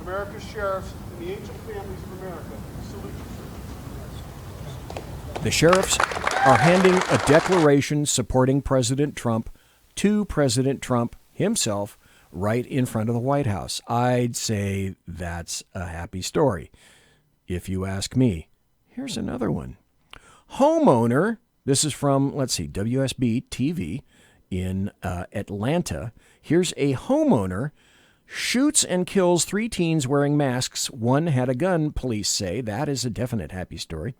America's sheriffs and the angel families of America salute you. The sheriffs are handing a declaration supporting President Trump to President Trump himself right in front of the White House. I'd say that's a happy story, if you ask me. Here's another one. Homeowner, this is from, WSB TV in Atlanta. Here's a homeowner shoots and kills 3 teens wearing masks. One had a gun, police say. That is a definite happy story.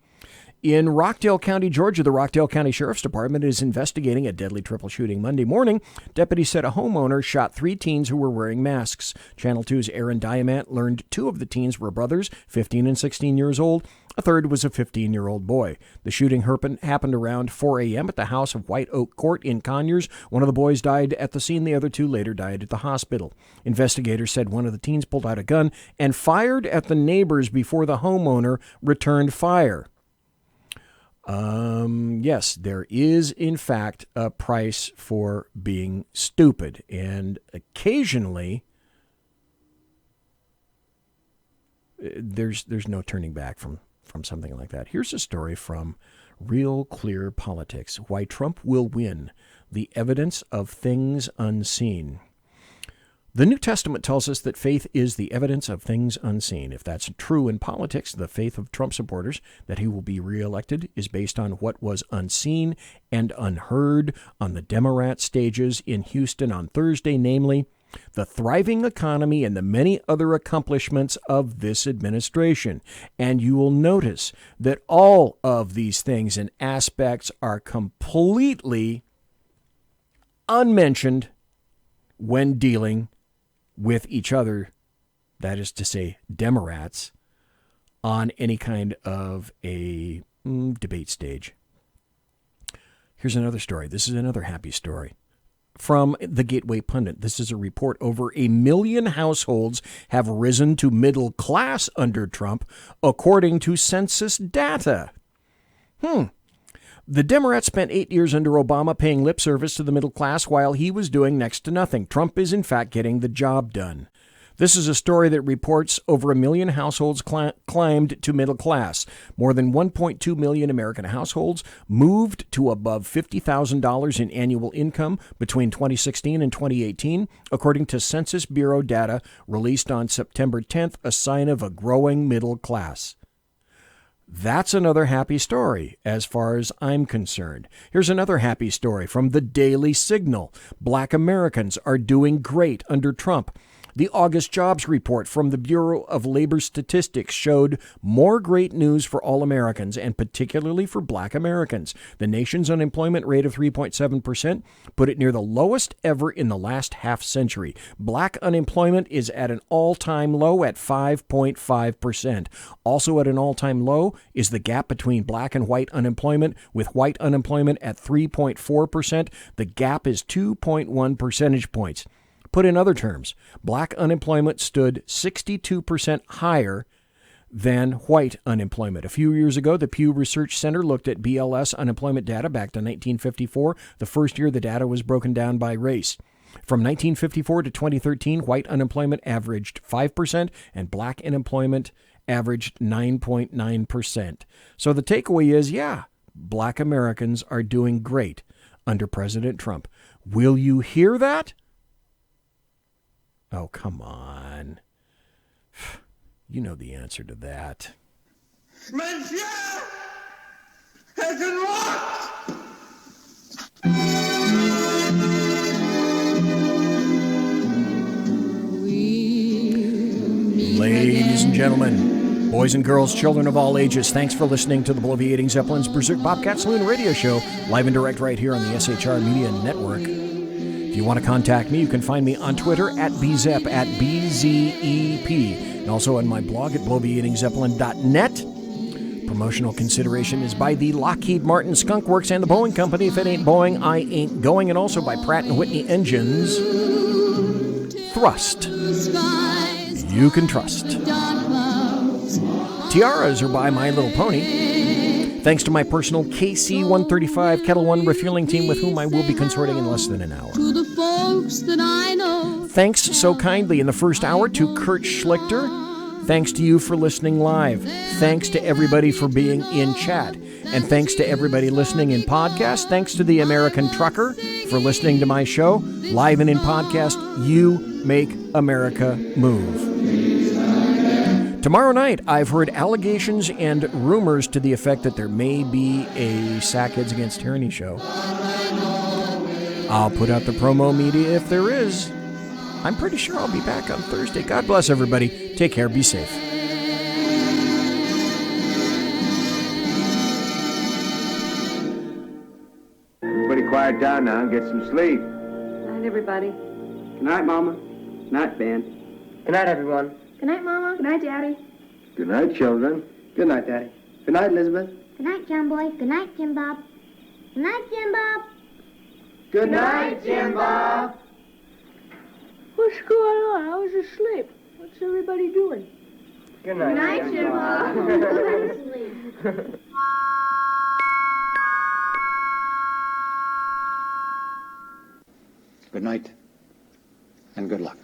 In Rockdale County, Georgia, the Rockdale County Sheriff's Department is investigating a deadly triple shooting Monday morning. Deputies said a homeowner shot 3 teens who were wearing masks. Channel 2's Aaron Diamant learned 2 of the teens were brothers, 15 and 16 years old. A third was a 15-year-old boy. The shooting happened around 4 a.m. at the house of White Oak Court in Conyers. One of the boys died at the scene. The other 2 later died at the hospital. Investigators said one of the teens pulled out a gun and fired at the neighbors before the homeowner returned fire. Yes, there is, in fact, a price for being stupid. And occasionally, there's no turning back from something like that. Here's a story from Real Clear Politics. Why Trump Will Win. The Evidence of Things Unseen. The New Testament tells us that faith is the evidence of things unseen. If that's true in politics, the faith of Trump supporters that he will be reelected is based on what was unseen and unheard on the Democrat stages in Houston on Thursday, namely the thriving economy and the many other accomplishments of this administration. And you will notice that all of these things and aspects are completely unmentioned when dealing with each other, that is to say, Democrats, on any kind of a debate stage. Here's another story. This is another happy story from the Gateway Pundit. This is a report. Over 1 million households have risen to middle class under Trump, according to census data. The Democrats spent 8 years under Obama paying lip service to the middle class while he was doing next to nothing. Trump is, in fact, getting the job done. This is a story that reports over 1 million households climbed to middle class. More than 1.2 million American households moved to above $50,000 in annual income between 2016 and 2018, according to Census Bureau data released on September 10th, a sign of a growing middle class. That's another happy story, as far as I'm concerned. Here's another happy story from the Daily Signal. Black Americans are doing great under Trump. The August jobs report from the Bureau of Labor Statistics showed more great news for all Americans, and particularly for Black Americans. The nation's unemployment rate of 3.7% put it near the lowest ever in the last half century. Black unemployment is at an all-time low at 5.5%. Also at an all-time low is the gap between black and white unemployment, with white unemployment at 3.4%. The gap is 2.1 percentage points. Put in other terms, black unemployment stood 62% higher than white unemployment. A few years ago, the Pew Research Center looked at BLS unemployment data back to 1954, the first year the data was broken down by race. From 1954 to 2013, white unemployment averaged 5% and black unemployment averaged 9.9%. So the takeaway is, yeah, black Americans are doing great under President Trump. Will you hear that? Oh, come on. You know the answer to that. Monsieur has been locked! Ladies and gentlemen, boys and girls, children of all ages, thanks for listening to the Bloviating Zeppelin's Berserk Bobcat Saloon radio show, live and direct right here on the SHR Media Network. If you want to contact me, you can find me on Twitter at BZEP, at BZEP, and also on my blog at bloviatingzeppelin.net. Promotional consideration is by the Lockheed Martin Skunk Works and the Boeing Company. If it ain't Boeing, I ain't going. And also by Pratt & Whitney Engines. Thrust. You can trust. Tiaras are by My Little Pony. Thanks to my personal KC-135 Kettle One refueling team with whom I will be consorting in less than an hour. To the folks that I know. Thanks so kindly in the first hour to Kurt Schlichter. Thanks to you for listening live. Thanks to everybody for being in chat. And thanks to everybody listening in podcast. Thanks to the American Trucker for listening to my show. Live and in podcast, you make America move. Tomorrow night, I've heard allegations and rumors to the effect that there may be a Sackheads Against Tyranny show. I'll put out the promo media if there is. I'm pretty sure I'll be back on Thursday. God bless everybody. Take care. Be safe. Everybody quiet down now and get some sleep. Good night, everybody. Good night, Mama. Good night, Ben. Good night, everyone. Good night, Mama. Good night, Daddy. Good night, children. Good night, Daddy. Good night, Elizabeth. Good night, John Boy. Good night, Jim Bob. Good night, Jim Bob. Good night, Jim Bob. What's going on? I was asleep. What's everybody doing? Good night, Jim Bob. Good night, and good luck.